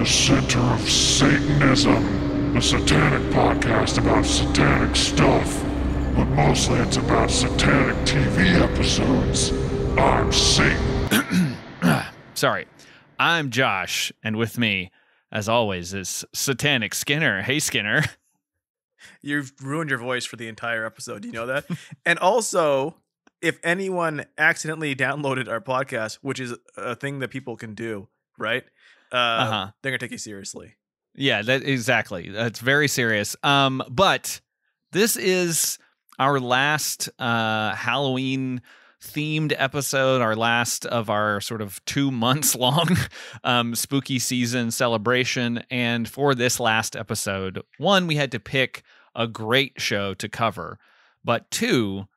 center of Satanism, a satanic podcast about satanic stuff, but mostly it's about satanic TV episodes. I'm Satan. Sorry, I'm Josh, and with me, as always, is Satanic Skinner. Hey, Skinner. You've ruined your voice for the entire episode. Do you know that? And also, if anyone accidentally downloaded our podcast, which is a thing that people can do, right? They're gonna take you seriously. Yeah, exactly. That's very serious. But this is our last Halloween themed episode, our last of our sort of 2 months long spooky season celebration. And for this last episode, one, we had to pick a great show to cover, but two,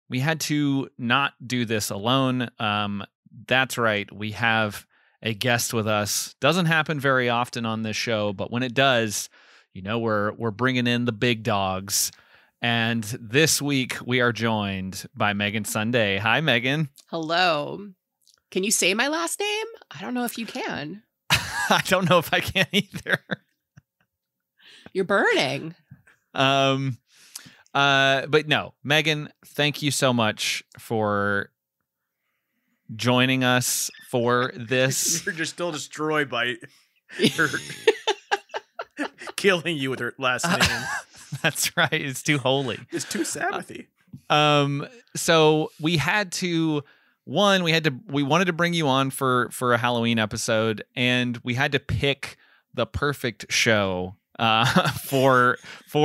we had to not do this alone. That's right. We have a guest with us. Doesn't happen very often on this show, but when it does, you know, we're bringing in the big dogs. And this week we are joined by Megan Sunday. Hi, Megan. Hello. Can you say my last name? I don't know if you can. I don't know if I can either. You're burning. But no, Megan, thank you so much for joining us for this. You're just still destroyed by her killing you with her last name. That's right. It's too holy. It's too Sabbathy. So we had to, we wanted to bring you on for a Halloween episode, and we had to pick the perfect show for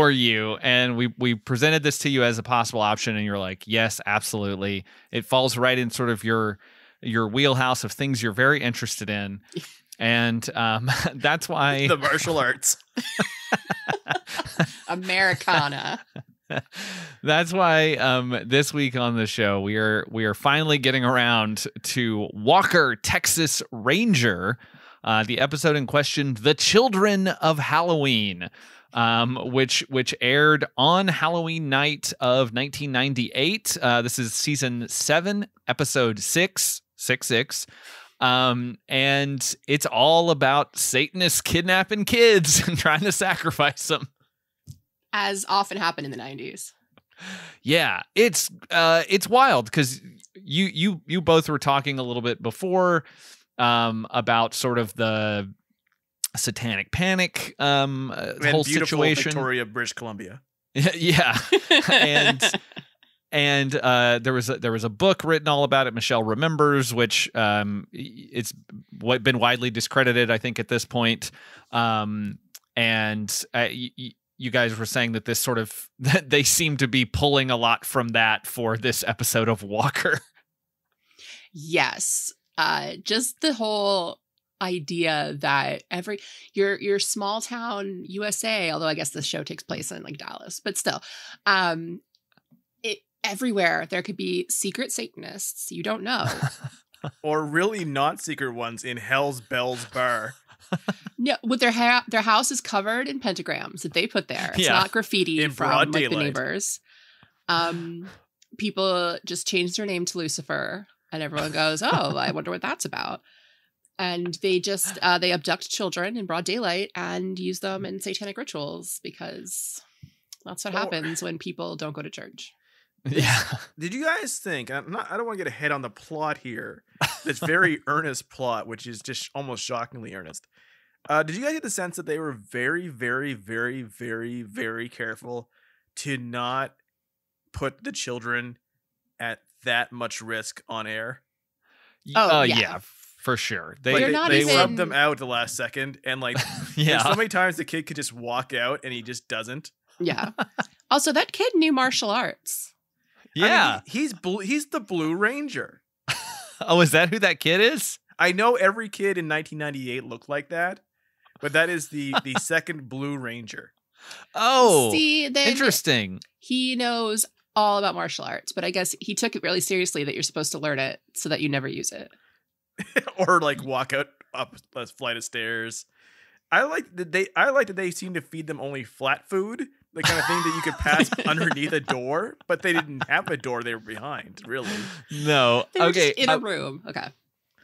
you, and we presented this to you as a possible option, and you're like, yes, absolutely. It falls right in sort of your wheelhouse of things you're very interested in, and that's why the martial arts. Americana. That's why this week on the show we are finally getting around to Walker, Texas Ranger. The episode in question, The Children of Halloween, which aired on Halloween night of 1998. This is season 7, episode 666. And it's all about Satanists kidnapping kids and trying to sacrifice them. As often happened in the 90s. Yeah, it's wild because you both were talking a little bit before about sort of the satanic panic whole situation. Victoria, British Columbia. Yeah. and there was a book written all about it, Michelle Remembers, which it's been widely discredited, I think, at this point. You guys were saying that this sort of that they seem to be pulling a lot from that for this episode of Walker. Yes. Just the whole idea that your small town USA, although I guess the show takes place in like Dallas, but still, everywhere there could be secret Satanists you don't know. Or really not secret ones in Hell's Bells Bar. No, with their house is covered in pentagrams that they put there. It's not graffiti in from broad like, the daylight. neighbors. People just changed their name to Lucifer, and everyone goes, "Oh, I wonder what that's about." And they just they abduct children in broad daylight and use them in satanic rituals because that's what happens when people don't go to church. Yeah. Did you guys think? I don't want to get ahead on the plot here. This very earnest plot, which is just almost shockingly earnest. Did you guys get the sense that they were very, very, very, very, very careful to not put the children at that much risk on air? Yeah, for sure. They subbed them out the last second, and like, there's so many times the kid could just walk out, and he just doesn't. Yeah. Also, that kid knew martial arts. Yeah, I mean, he's the Blue Ranger. Oh, is that who that kid is? I know every kid in 1998 looked like that, but that is the second Blue Ranger. Oh, see, then interesting. He knows all about martial arts, but I guess he took it really seriously that you're supposed to learn it so that you never use it. Or like walk up a flight of stairs. I like that they seem to feed them only flat food, the kind of thing that you could pass underneath a door, but they didn't have a door; they were behind. Really? No. They were Okay. just in a room. Okay.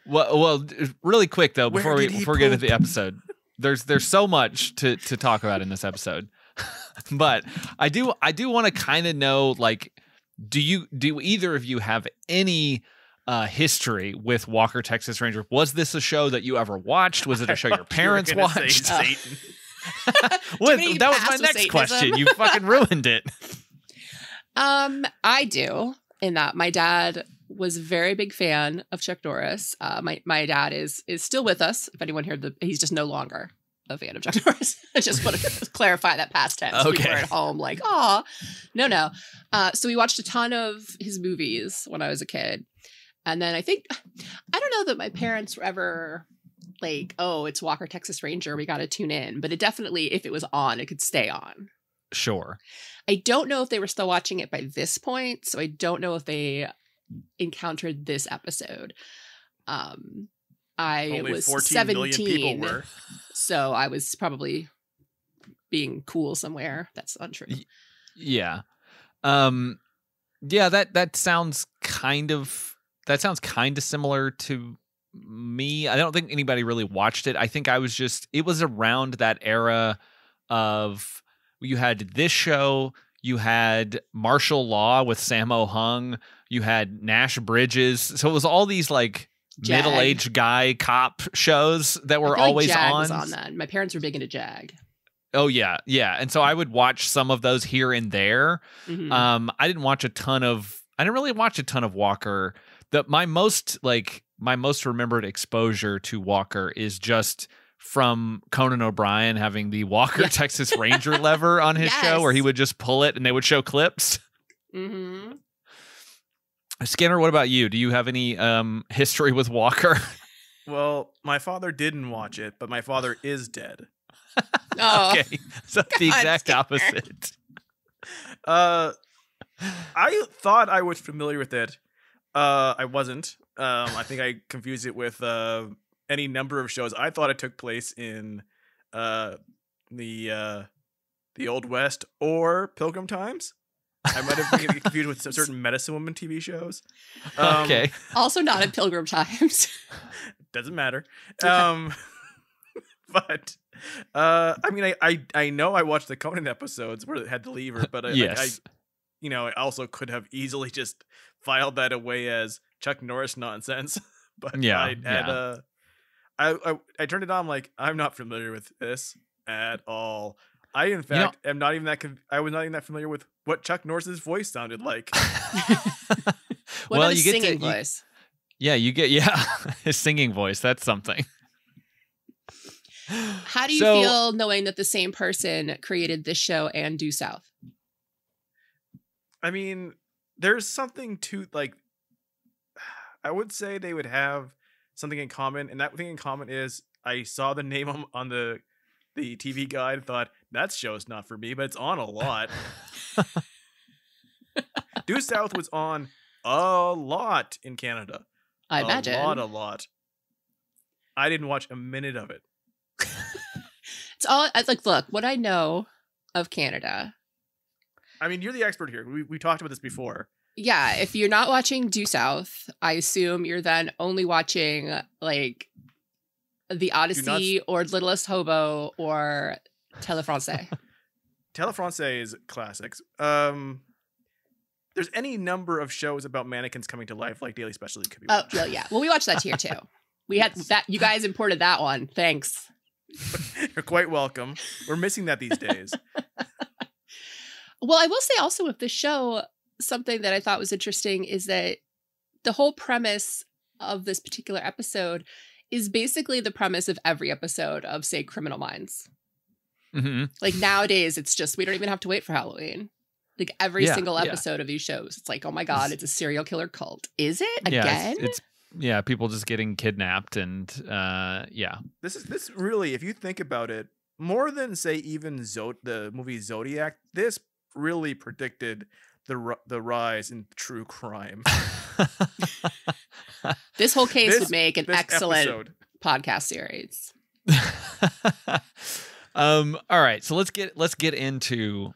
Well, really quick though, before we get into the episode, there's so much to talk about in this episode. But I do want to kind of know, like, do either of you have any history with Walker, Texas Ranger? Was this a show that you ever watched? Was it a show your parents watched? Satan. That was my next question. You fucking ruined it. I do, in that my dad was a very big fan of Chuck Norris. My dad is still with us. If anyone heard he's just no longer a fan of Chuck Norris. I just want to clarify that past tense. Okay. We were at home like, oh, no. So we watched a ton of his movies when I was a kid. And then I don't know that my parents were ever like, oh, it's Walker, Texas Ranger, we got to tune in. But it definitely, if it was on, it could stay on. Sure. I don't know if they were still watching it by this point. So I don't know if they encountered this episode. I Only was 14 17, million people were. So I was probably being cool somewhere. That's untrue. Yeah. Yeah, that sounds kind of similar to me. I don't think anybody really watched it. I think it was around that era of, you had this show, you had Martial Law with Sammo Hung, you had Nash Bridges. So it was all these like Jag. middle-aged guy cop shows that were I feel like always Jag on. was on that. My parents were big into Jag. Oh yeah. And so I would watch some of those here and there. Mhm. I didn't really watch a ton of Walker. My most remembered exposure to Walker is just from Conan O'Brien having the Walker Texas Ranger lever on his show, where he would just pull it and they would show clips. Mm-hmm. Skinner, what about you? Do you have any history with Walker? Well, my father didn't watch it, but my father is dead. Oh. Okay, so the exact opposite. I thought I was familiar with it. I wasn't. I think I confused it with any number of shows. I thought it took place in the Old West or Pilgrim Times. I might have been confused with some certain medicine woman TV shows. Okay. Also not at Pilgrim Times. Doesn't matter. But I mean, I know I watched the Conan episodes where it had the lever, but yes. I also could have easily just filed that away as Chuck Norris nonsense. But I turned it on, like, I'm not familiar with this at all. I in fact am not even that. I was not even that familiar with what Chuck Norris's voice sounded like. What about his singing voice? You get his singing voice. That's something. How do you feel knowing that the same person created this show and Due South? I mean, there's something to, like, I would say they would have something in common, and that thing in common is I saw the name on the TV guide and thought, that show's not for me, but it's on a lot. Due South was on a lot in Canada. I imagine. A lot. I didn't watch a minute of it. It's all like, look, what I know of Canada. I mean, you're the expert here. We talked about this before. Yeah, if you're not watching Due South, I assume you're then only watching like The Odyssey or Littlest Hobo or Telefrancais. Telefrancais is classics. There's any number of shows about mannequins coming to life, like Daily Specialty could be watched. Oh, yeah. Well, we watched that here too. We had that. You guys imported that one. Thanks. You're quite welcome. We're missing that these days. Well, I will say also with this show, something that I thought was interesting is that the whole premise of this particular episode is basically the premise of every episode of, say, Criminal Minds. Mm-hmm. Like nowadays, it's just, we don't even have to wait for Halloween. Like every single episode of these shows, it's like, oh my God, it's a serial killer cult. Is it? Again? It's people just getting kidnapped and This really, if you think about it, more than say even the movie Zodiac, this really predicted the rise in true crime. This whole case would make an excellent episode. Podcast series. All right, so let's get into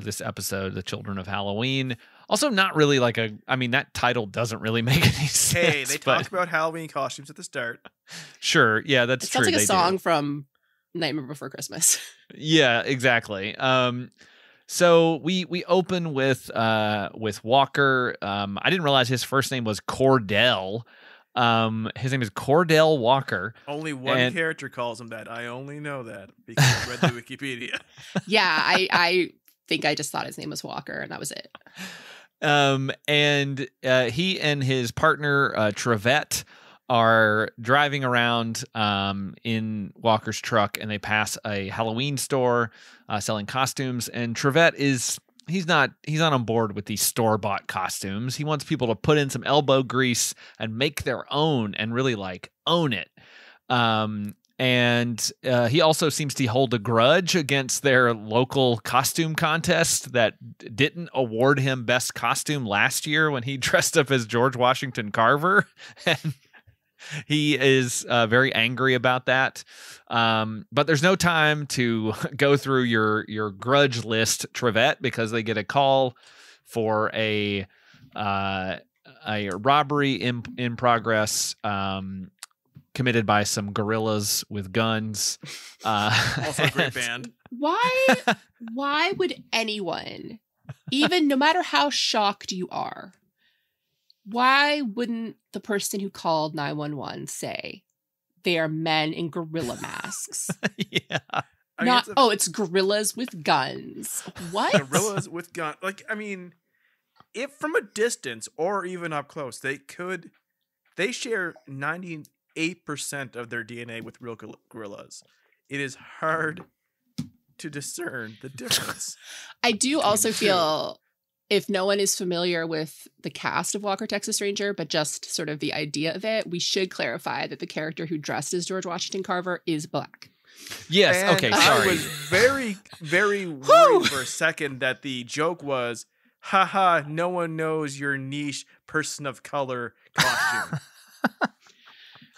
this episode, The Children of Halloween. Also, not really like that title doesn't really make any sense. Hey, they talk about Halloween costumes at the start. Sure, yeah, that's true. It sounds like a song from Nightmare Before Christmas. Yeah, exactly. So we open with Walker. I didn't realize his first name was Cordell. His name is Cordell Walker. Only one character calls him that. I only know that because I read the Wikipedia. Yeah, I think I just thought his name was Walker, and that was it. And he and his partner Trevette are driving around in Walker's truck, and they pass a Halloween store selling costumes. And Trevette he's not on board with these store-bought costumes. He wants people to put in some elbow grease and make their own and really like own it. And he also seems to hold a grudge against their local costume contest that didn't award him best costume last year when he dressed up as George Washington Carver. And he is very angry about that. But there's no time to go through your grudge list, Trevette, because they get a call for a robbery in progress, committed by some gorillas with guns. Also a great band. Why would anyone, even no matter how shocked you are, why wouldn't the person who called 911 say they are men in gorilla masks? Yeah. It's gorillas with guns. What? Gorillas with guns. Like, I mean, if from a distance or even up close, they share 98% of their DNA with real gorillas. It is hard to discern the difference. I do also feel, if no one is familiar with the cast of Walker, Texas Ranger, but just sort of the idea of it, we should clarify that the character who dressed as George Washington Carver is black. Yes. And okay. Sorry. I was very, very worried for a second that the joke was, haha, no one knows your niche person of color costume.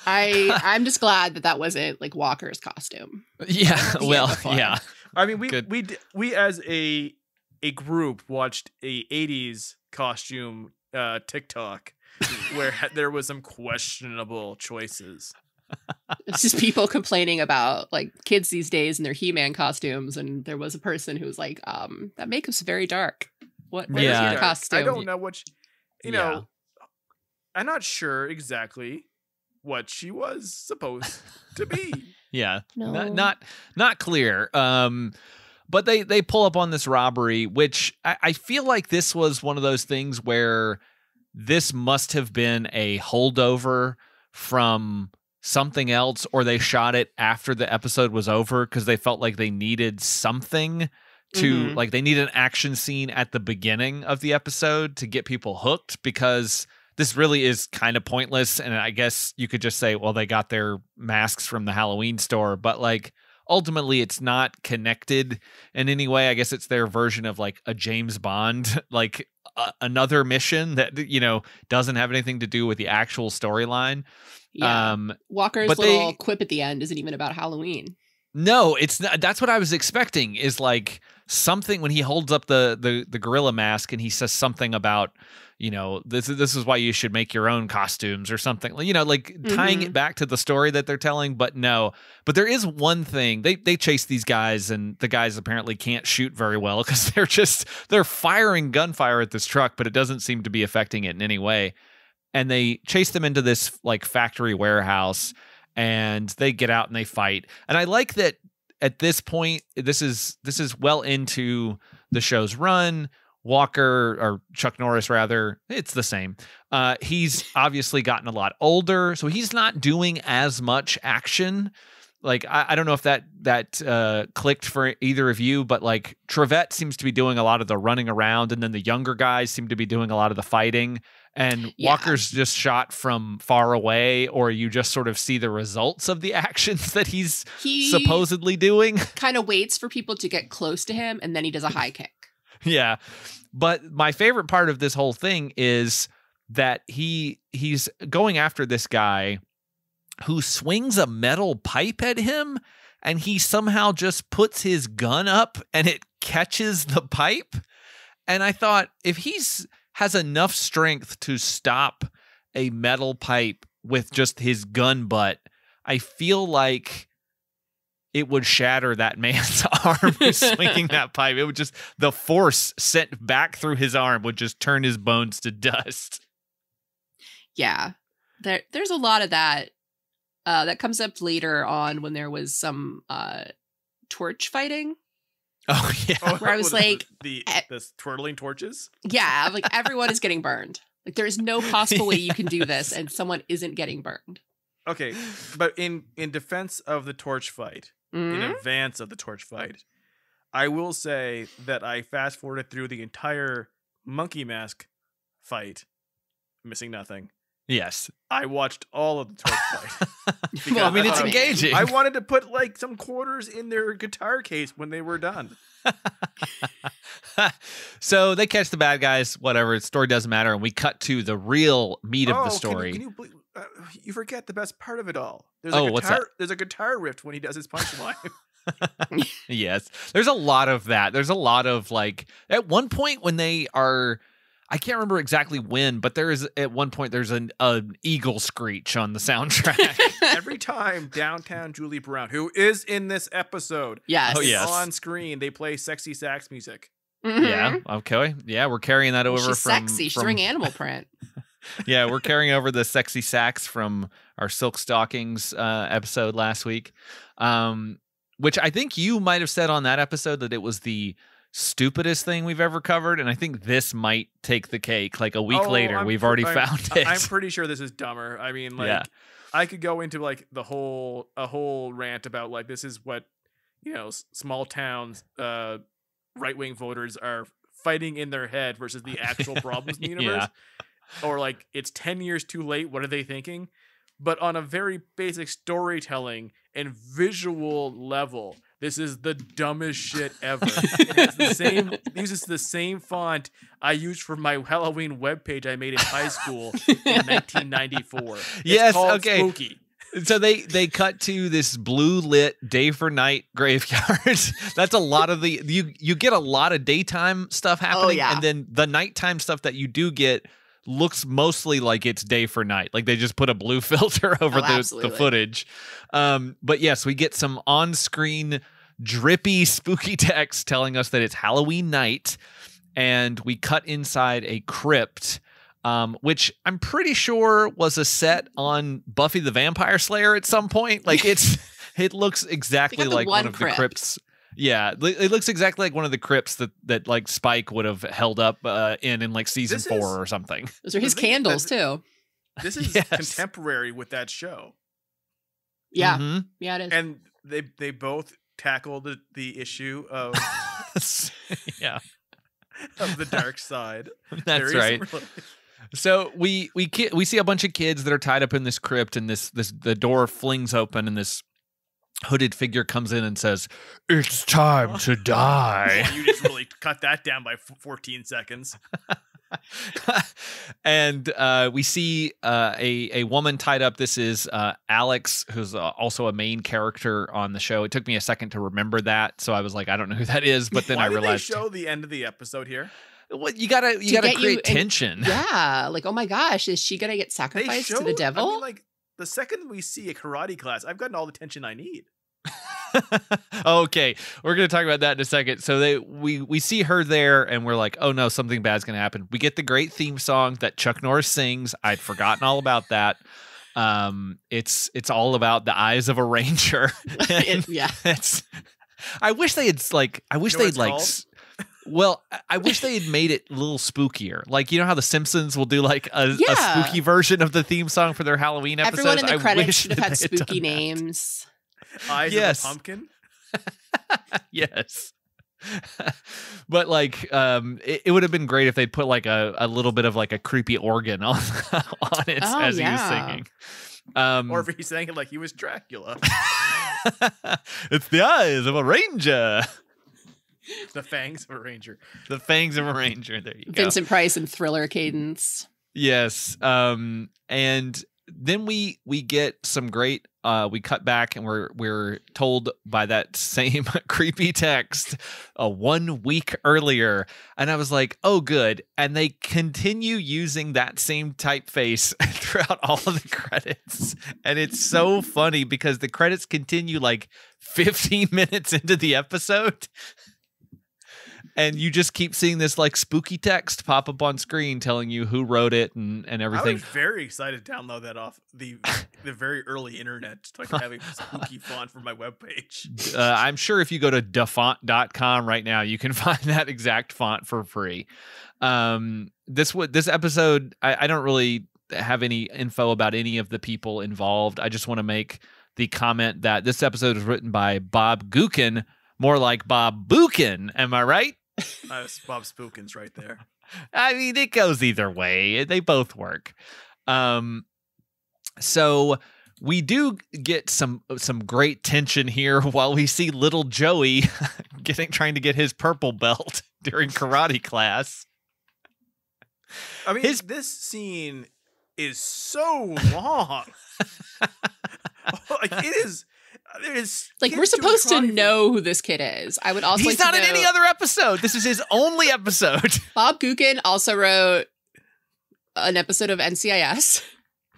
I'm just glad that wasn't like Walker's costume. Yeah. Well, yeah. I mean, we as a group watched a 80s costume TikTok where there was some questionable choices. It's just people complaining about like kids these days in their He-Man costumes, and there was a person who was like, that makeup's very dark. What is your costume? I don't know what you know. I'm not sure exactly what she was supposed to be. Yeah. No. Not clear. But they pull up on this robbery, which I feel like this was one of those things where this must have been a holdover from something else, or they shot it after the episode was over because they felt like they needed something to like they need an action scene at the beginning of the episode to get people hooked, because this really is kind of pointless. And I guess you could just say, well, they got their masks from the Halloween store, but like ultimately it's not connected in any way. I guess it's their version of like a James Bond, like another mission that, doesn't have anything to do with the actual storyline. Yeah. Walker's little quip at the end isn't even about Halloween. No, it's not. That's what I was expecting, is like something when he holds up the gorilla mask and he says something about, this is why you should make your own costumes or something, like tying it back to the story that they're telling. But no, but there is one thing. They chase these guys, and the guys apparently can't shoot very well because they're firing gunfire at this truck, but it doesn't seem to be affecting it in any way. And they chase them into this like factory warehouse, and they get out and they fight. And I like that at this point, this is well into the show's run. Walker, or Chuck Norris rather, it's the same. He's obviously gotten a lot older, so he's not doing as much action. Like, I don't know if that clicked for either of you, but like Trevette seems to be doing a lot of the running around, and then the younger guys seem to be doing a lot of the fighting. And Walker's just shot from far away, or you just sort of see the results of the actions that he's supposedly doing. Kind of waits for people to get close to him, and then he does a high kick. Yeah. But my favorite part of this whole thing is that he's going after this guy who swings a metal pipe at him, and he somehow just puts his gun up and it catches the pipe. And I thought, if has enough strength to stop a metal pipe with just his gun butt, I feel like it would shatter that man's arm who's swinging that pipe. It would just, the force sent back through his arm would just turn his bones to dust. Yeah. There's a lot of that. That comes up later on when there was some torch fighting. Oh, yeah. Oh, Where I was like, the twirling torches. Yeah, like everyone is getting burned. Like there is no possible way you can do this and someone isn't getting burned. Okay, but in defense of the torch fight, in advance of the torch fight, I will say that I fast forwarded through the entire monkey mask fight, missing nothing. Yes. I watched all of the torch fight. Well, I mean, it's engaging. I wanted to put like some quarters in their guitar case when they were done. So they catch the bad guys, whatever. The story doesn't matter. And we cut to the real meat of the story. Can you you forget the best part of it all. What's that? There's a guitar riff when he does his punchline. Yes. There's a lot of that. There's a lot of like, at one point when they are, I can't remember exactly when, but there is at one point there's an eagle screech on the soundtrack. Every time Downtown Julie Brown, who is in this episode, Yes. is on screen, they play sexy sax music. Mm-hmm. Yeah. Okay. Yeah, we're carrying that over She's from sexy. She's doing Animal Print. Yeah, we're carrying over the sexy sax from our Silk Stockings episode last week, which I think you might have said on that episode that it was the stupidest thing we've ever covered, and I think this might take the cake. Like a week later, we've already found it. I'm pretty sure this is dumber. I mean, like, I could go into like a whole rant about like this is what, you know, small towns right-wing voters are fighting in their head versus the actual problems in the universe. Or like it's 10 years too late. What are they thinking? But on a very basic storytelling and visual level, this is the dumbest shit ever. It uses the same font I used for my Halloween webpage I made in high school in 1994. Yes, called okay. Spooky. So they cut to this blue lit day for night graveyard. That's a lot of the you get a lot of daytime stuff happening, and then the nighttime stuff that you do get looks mostly like it's day for night. Like they just put a blue filter over the footage. But yes, we get some on-screen drippy spooky text telling us that it's Halloween night, and we cut inside a crypt, which I'm pretty sure was a set on Buffy the Vampire Slayer at some point. Like it looks exactly like one of the crypts. Yeah, it looks exactly like one of the crypts that like Spike would have held up in like season 4 or something. Those are his candles too. This is contemporary with that show. Yeah, yeah, it is. And they both tackle the issue of of the dark side. That's right. So we see a bunch of kids that are tied up in this crypt, and the door flings open, and this hooded figure comes in and says, "It's time to die." You just really cut that down by 14 seconds. And we see a woman tied up. This is Alex, who's also a main character on the show. It took me a second to remember that, so I was like, I don't know who that is. But then I realized. Why did they show the end of the episode here? Well, you gotta create tension. Yeah, like, oh my gosh, is she gonna get sacrificed to the devil? I mean, like, the second we see a karate class, I've gotten all the tension I need. Okay, we're gonna talk about that in a second. So we see her there, and we're like, oh no, something bad's gonna happen. We get the great theme song that Chuck Norris sings. I'd forgotten all about that. It's all about the eyes of a ranger. I wish they had well, I wish they had made it a little spookier. Like, you know how the Simpsons will do like a spooky version of the theme song for their Halloween episodes? Everyone in the credits should have had spooky names. Eyes of a pumpkin? Yes. But like it would have been great if they'd put like a little bit of like a creepy organ on it as he was singing. Or if he sang it like he was Dracula. It's the eyes of a ranger. The fangs of a ranger. The fangs of a ranger. There you go. Vincent Price and Thriller cadence. Yes. And then we get some great we cut back and we're told by that same creepy text 1 week earlier, and I was like, oh good. And they continue using that same typeface throughout all of the credits, and it's so funny because the credits continue like 15 minutes into the episode. And you just keep seeing this like spooky text pop up on screen telling you who wrote it and everything. I was very excited to download that off the very early internet, like having a spooky font for my webpage. I'm sure if you go to dafont.com right now, you can find that exact font for free. This episode, I don't really have any info about any of the people involved. I just want to make the comment that this episode was written by Bob Gookin, more like Bob Buchan. Am I right? That's Bob Spookins right there. I mean, it goes either way. They both work. So we do get some great tension here while we see little Joey trying to get his purple belt during karate class. I mean, this scene is so long. Like it is. Like we're supposed to know who this kid is. I would also He's like not to in any other episode. This is his only episode. Bob Gookin also wrote an episode of NCIS,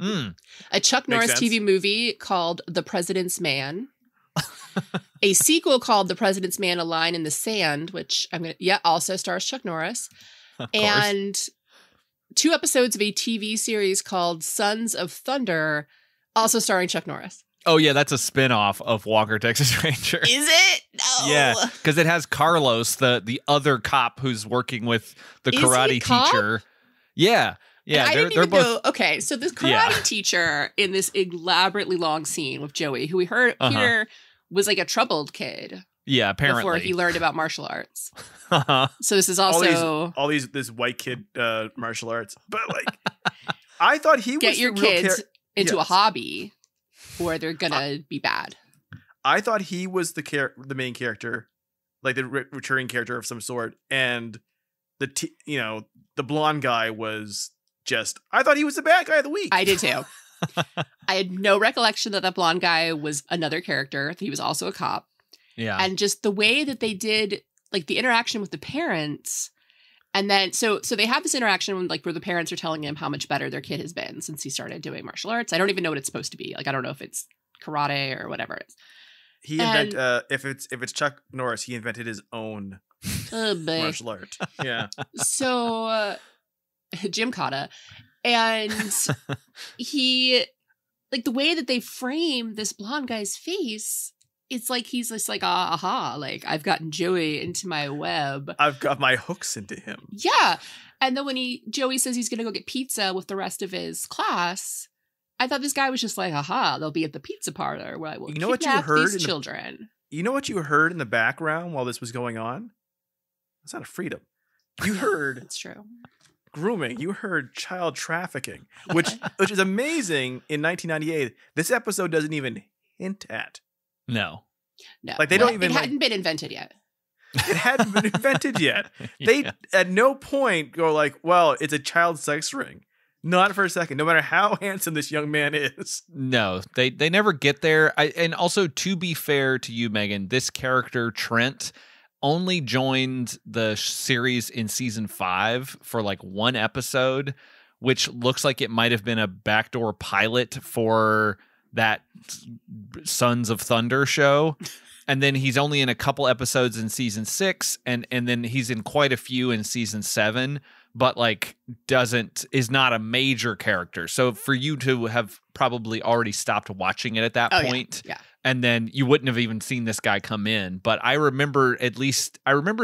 a Chuck Norris TV movie called The President's Man, a sequel called The President's Man: A Line in the Sand, which also stars Chuck Norris, and 2 episodes of a TV series called Sons of Thunder, also starring Chuck Norris. Oh, yeah, that's a spinoff of Walker, Texas Ranger. Is it? No. Yeah, because it has Carlos, the other cop who's working with the karate teacher. Yeah. Yeah, I didn't even know. Okay, so this karate teacher in this elaborately long scene with Joey, who we heard Peter was like a troubled kid. Yeah, apparently. Before he learned about martial arts. So this is also... this white kid martial arts. But like, I thought he get was your kids into a hobby or they're gonna be bad. I thought he was the main character, like the returning character of some sort, and the blonde guy was just. I thought he was the bad guy of the week. I did too. I had no recollection that blonde guy was another character. He was also a cop. Yeah, and just the way that they did, like the interaction with the parents. And then, so they have this interaction like where the parents are telling him how much better their kid has been since he started doing martial arts. I don't even know what it's supposed to be. Like, I don't know if it's karate or whatever it is. He if it's Chuck Norris, he invented his own martial art. Yeah. So Jim Cotta, and he like the way that they frame this blonde guy's face. It's like he's just like, aha, like I've gotten Joey into my web. I've got my hooks into him. Yeah. And then when Joey says he's going to go get pizza with the rest of his class, I thought this guy was just like, aha, they'll be at the pizza parlor where I will kidnap these children. You know what you heard in the background while this was going on? It's not a freedom. You heard... That's true. Grooming. You heard child trafficking, which is amazing in 1998. This episode doesn't even hint at. No. Like they don't even. It hadn't been invented yet. It hadn't been invented yet. They at no point go like, "Well, it's a child sex ring." Not for a second. No matter how handsome this young man is. No, they never get there. And also, to be fair to you, Megan, this character Trent only joined the series in season 5 for like 1 episode, which looks like it might have been a backdoor pilot for that Sons of Thunder show. And then he's only in a couple episodes in season 6 and then he's in quite a few in season 7, but like is not a major character. So for you to have probably already stopped watching it at that point, yeah. And then you wouldn't have even seen this guy come in. But I remember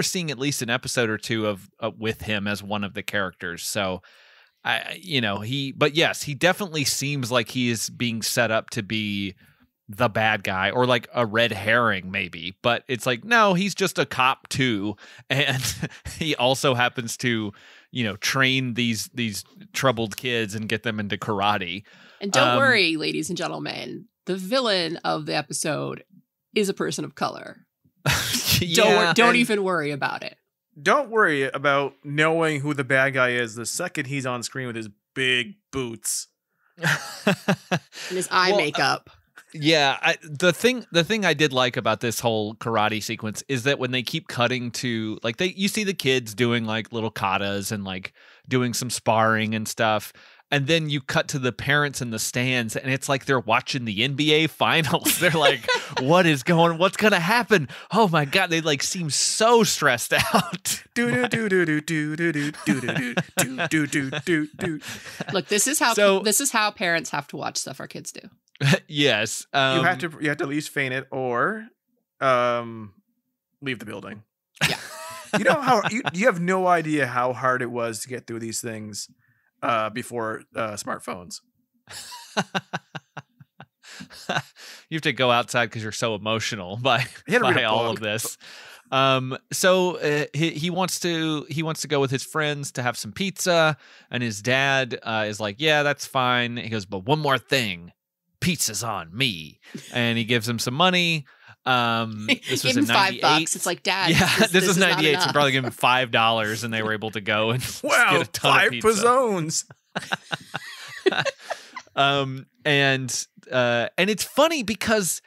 seeing at least an episode or 2 of with him as one of the characters. So but yes, he definitely seems like he is being set up to be the bad guy or like a red herring maybe, but it's like, no, he's just a cop too. And he also happens to, train these troubled kids and get them into karate. And don't worry, ladies and gentlemen, the villain of the episode is a person of color. Don't even worry about it. Don't worry about knowing who the bad guy is the second he's on screen with his big boots. And his eye makeup. Yeah, the thing I did like about this whole karate sequence is that when they keep cutting to like you see the kids doing like little katas and like doing some sparring and stuff, and then you cut to the parents in the stands and it's like they're watching the NBA finals. They're like, what's gonna happen? Oh my god, they like seem so stressed out. Look, this is how parents have to watch stuff our kids do. Yes. You have to at least feign it or leave the building. Yeah. You know how you have no idea how hard it was to get through these things before smartphones. You have to go outside because you're so emotional by all of this. So he wants to go with his friends to have some pizza, and his dad is like, yeah, that's fine. He goes, but one more thing. Pizza's on me. And he gives him some money. This was in 98. $5. It's like, Dad, yeah, this was 98, so probably give him $5 and they were able to go and wow, get a ton 5 of pizza. pizzones. And it's funny because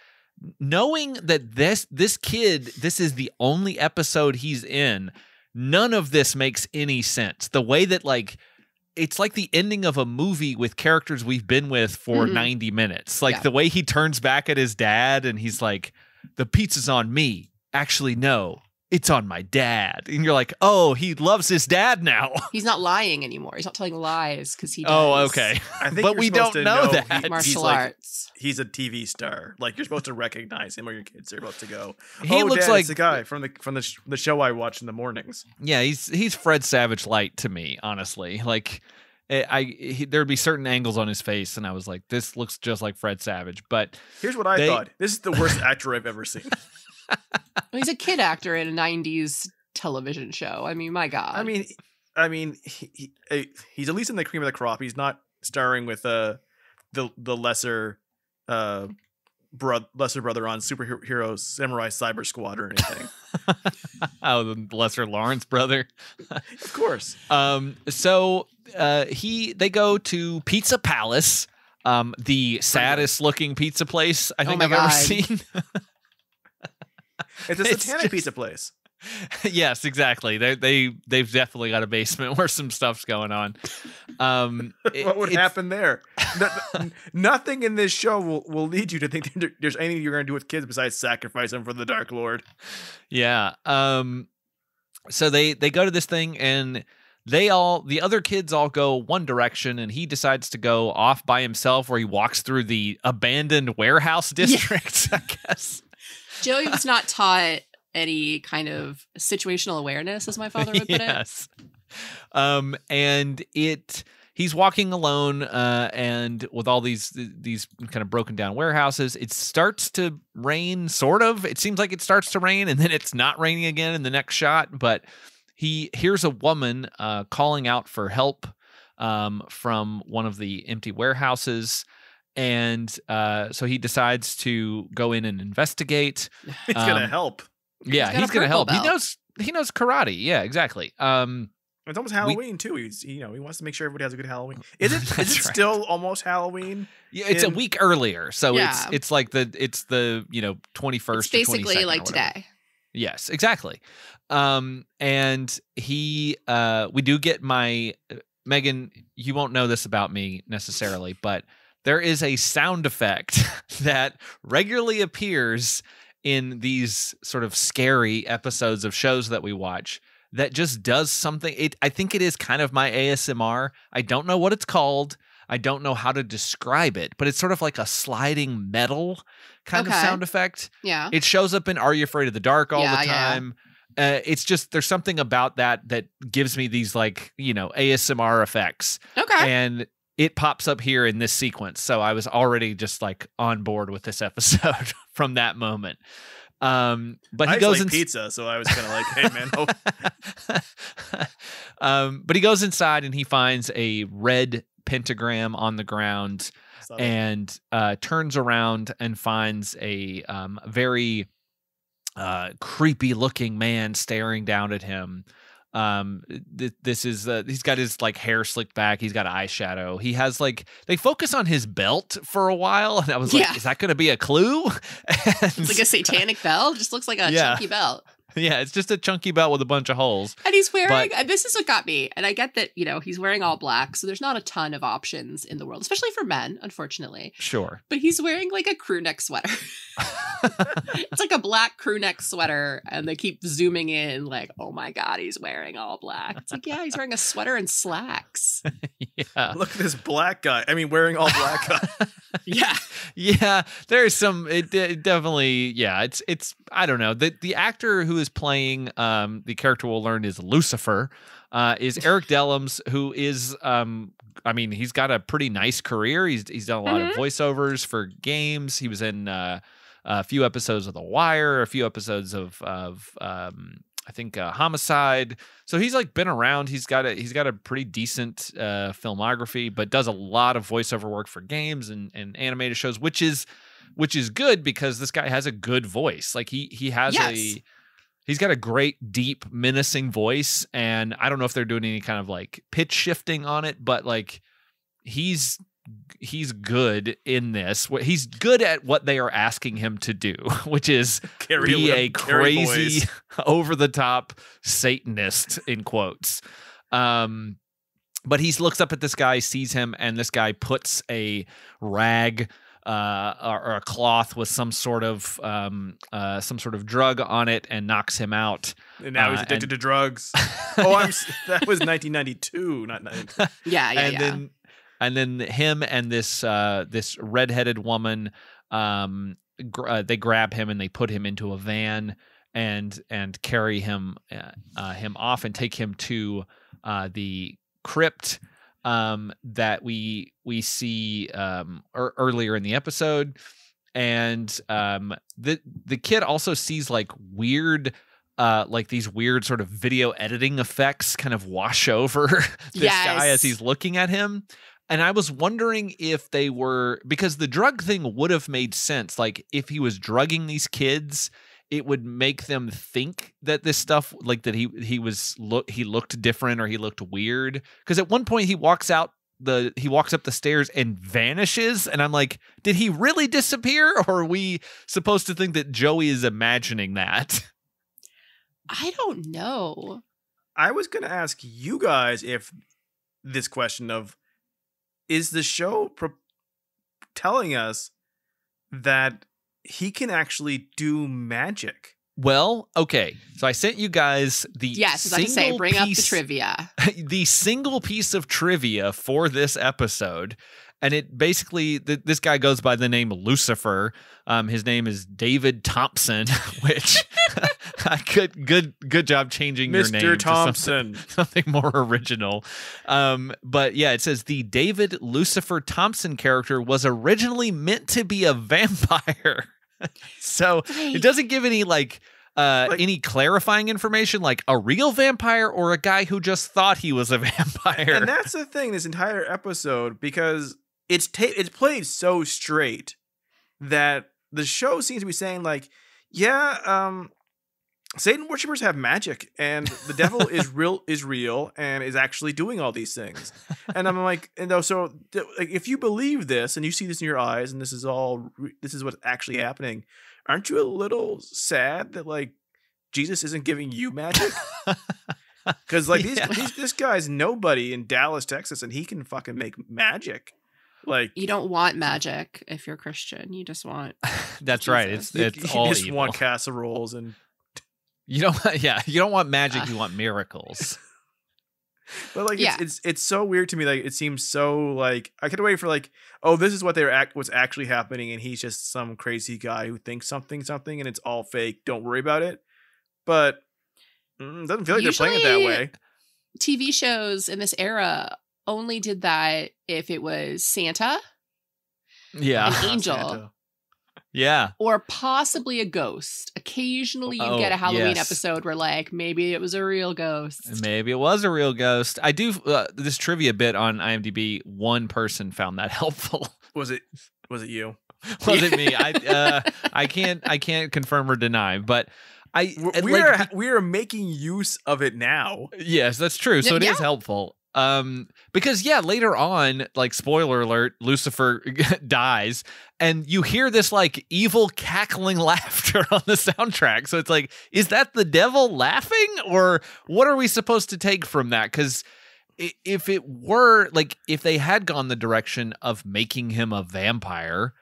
knowing that this kid, this is the only episode he's in, none of this makes any sense. The way that like it's like the ending of a movie with characters we've been with for 90 minutes. Like the way he turns back at his dad and he's like, the pizza's on me. Actually, no, it's on my dad. And you're like, oh, he loves his dad now. He's not lying anymore. He's not telling lies because he does. Oh, okay. I think but we don't know that. Martial arts. He's a TV star. Like, you're supposed to recognize him or your kids are about to go, he looks Dad, like it's the guy from the show I watch in the mornings. Yeah, he's Fred Savage light to me, honestly. Like, there'd be certain angles on his face, and I was like, this looks just like Fred Savage. But here's what I thought: this is the worst actor I've ever seen. He's a kid actor in a '90s television show. I mean, my God. I mean, he's at least in the cream of the crop. He's not starring with the lesser brother on Superhero Samurai Cyber Squad or anything. Oh, the lesser Lawrence brother. Of course. So they go to Pizza Palace, the saddest looking pizza place I think I've ever seen. It's a satanic pizza place. Yes, exactly. They've definitely got a basement where some stuff's going on. What would happen there? Nothing in this show will lead you to think there's anything you're going to do with kids besides sacrifice them for the Dark Lord. Yeah. So they go to this thing and the other kids all go one direction and he decides to go off by himself where he walks through the abandoned warehouse district, I guess. Joey was not taught any kind of situational awareness, as my father would put it. Yes. And he's walking alone, and with all these kind of broken down warehouses, it starts to rain, sort of. It seems like it starts to rain, and then it's not raining again in the next shot, but he hears a woman calling out for help from one of the empty warehouses. And so he decides to go in and investigate. He's going to help. Yeah, he's going to help. He knows karate. Yeah, exactly. It's almost Halloween too. He wants to make sure everybody has a good Halloween. Is it still almost Halloween? Yeah, it's a week earlier. So it's like the 21st. It's basically like today. Yes, exactly. And we do get Megan, you won't know this about me necessarily, but there is a sound effect that regularly appears in these sort of scary episodes of shows that we watch that just does something. I think it is kind of my ASMR. I don't know what it's called. I don't know how to describe it, but it's sort of like a sliding metal kind of sound effect. Yeah. It shows up in Are You Afraid of the Dark all the time. Yeah. It's just, there's something about that gives me these ASMR effects. Okay. And it pops up here in this sequence. So I was already just like on board with this episode from that moment. But he goes in pizza, so I was kind of like, "Hey, man." But he goes inside and he finds a red pentagram on the ground and turns around and finds a very creepy looking man staring down at him. this is he's got his like hair slicked back. He's got eyeshadow. He has like they focus on his belt for a while, and I was like, is that going to be a clue? It's like a satanic belt. Just looks like a chunky belt. Yeah, it's just a chunky belt with a bunch of holes. And he's wearing, and this is what got me. And I get that, he's wearing all black. So there's not a ton of options in the world, especially for men, unfortunately. Sure. But he's wearing like a crew neck sweater. It's like a black crew neck sweater. And they keep zooming in like, oh my God, he's wearing all black. It's like, yeah, he's wearing a sweater and slacks. Yeah. Look at this black guy. I mean, wearing all black guy. Yeah. Yeah. There's some, it definitely, yeah, it's, I don't know. The actor who is playing the character we'll learn is Lucifer, is Eric Dellums, who is I mean, he's got a pretty nice career. He's done a lot of voiceovers for games. He was in a few episodes of The Wire, a few episodes of I think Homicide. So he's like been around. He's got a pretty decent filmography, but does a lot of voiceover work for games and animated shows, which is good because this guy has a good voice. Like he has he's got a great, deep, menacing voice, and I don't know if they're doing any kind of like pitch shifting on it, but like he's good in this. He's good at what they are asking him to do, which is be a crazy, over the top Satanist in quotes. But he looks up at this guy, sees him, and this guy puts a rag or a cloth with some sort of drug on it and knocks him out. And now he's addicted to drugs. That was 1992, not 90. Yeah. And then him and this redheaded woman, they grab him and they put him into a van and carry him off and take him to the crypt that we see earlier in the episode. And the kid also sees like weird like these weird sort of video editing effects kind of wash over this guy as he's looking at him. And I was wondering if they were, because the drug thing would have made sense. Like if he was drugging these kids, it would make them think that this stuff, like that he looked different or he looked weird. Because at one point he walks up the stairs and vanishes, and I'm like, did he really disappear, or are we supposed to think that Joey is imagining that? I don't know. I was going to ask you guys if this question of, is the show telling us that he can actually do magic? Well, okay. So I sent you guys the bring up the trivia. The single piece of trivia for this episode. And it basically, this guy goes by the name Lucifer. His name is David Thompson, which good job changing your name Mr. Thompson. to something more original. But yeah, it says the David Lucifer Thompson character was originally meant to be a vampire. So it doesn't give any any clarifying information, like a real vampire or a guy who just thought he was a vampire. And that's the thing, this entire episode, because it's played so straight that the show seems to be saying like, Satan worshippers have magic, and the devil is real and is actually doing all these things. And I'm like, so if you believe this and you see this in your eyes, and this is what's actually happening, aren't you a little sad that like Jesus isn't giving you magic? Because like this guy's nobody in Dallas, Texas, and he can fucking make magic. Like, you don't want magic if you're Christian. You just want. That's Jesus. right. It's all you just evil. want casseroles and. You don't want magic. You want miracles. But like, it's so weird to me. Like, it seems so like I could wait for like, oh, this is what's actually happening, and he's just some crazy guy who thinks something, and it's all fake. Don't worry about it. But it doesn't feel like they're playing it that way. TV shows in this era only did that if it was Santa, an angel. Santa. Yeah. Or possibly a ghost. Occasionally you get a Halloween episode where like maybe it was a real ghost. Maybe it was a real ghost. I do this trivia bit on IMDb, one person found that helpful. Was it you? Was it me? I can't confirm or deny, but We are making use of it now. Yes, that's true. So it is helpful. Because later on, like, spoiler alert, Lucifer dies, and you hear this like evil cackling laughter on the soundtrack. So it's like, is that the devil laughing, or what are we supposed to take from that? Because if it were like, if they had gone the direction of making him a vampire,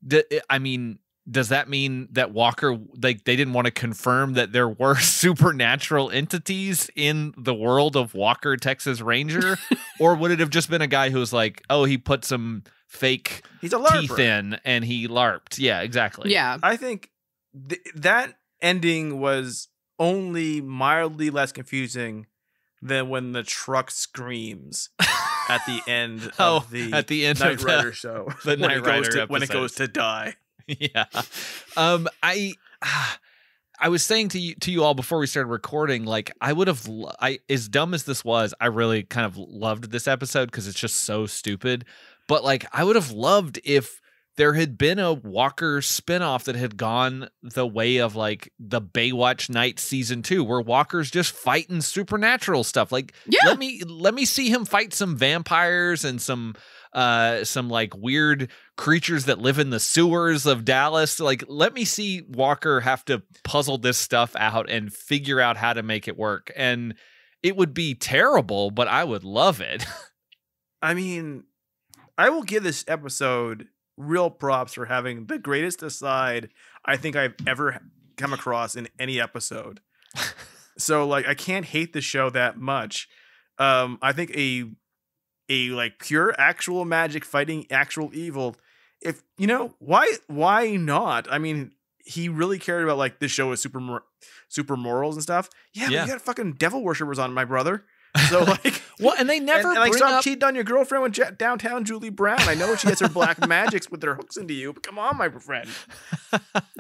does that mean that Walker, like, they didn't want to confirm that there were supernatural entities in the world of Walker, Texas Ranger? Or would it have just been a guy who was like, oh, he put some fake teeth in and he LARPed? Yeah, exactly. Yeah. I think that ending was only mildly less confusing than when the truck screams at the end of the Knight Rider show. The Knight Rider when it goes to die. Yeah. I was saying to you all before we started recording, like, I would have, as dumb as this was, I really kind of loved this episode because it's just so stupid. But like, I would have loved if there had been a Walker spinoff that had gone the way of like the Baywatch Night season 2, where Walker's just fighting supernatural stuff. Like, let me see him fight some vampires and some like weird creatures that live in the sewers of Dallas. Like, let me see Walker have to puzzle this stuff out and figure out how to make it work. And it would be terrible, but I would love it. I mean, I will give this episode real props for having the greatest aside I think I've ever come across in any episode. So like, I can't hate the show that much. I think a like pure actual magic fighting actual evil, if you know, why not? I mean, he really cared about like this show is super morals and stuff. Yeah. But you got fucking devil worshippers on, my brother. So like, well, and they never and like, stop cheating on your girlfriend with downtown Julie Brown. I know she has her black magics with their hooks into you, but come on, my friend.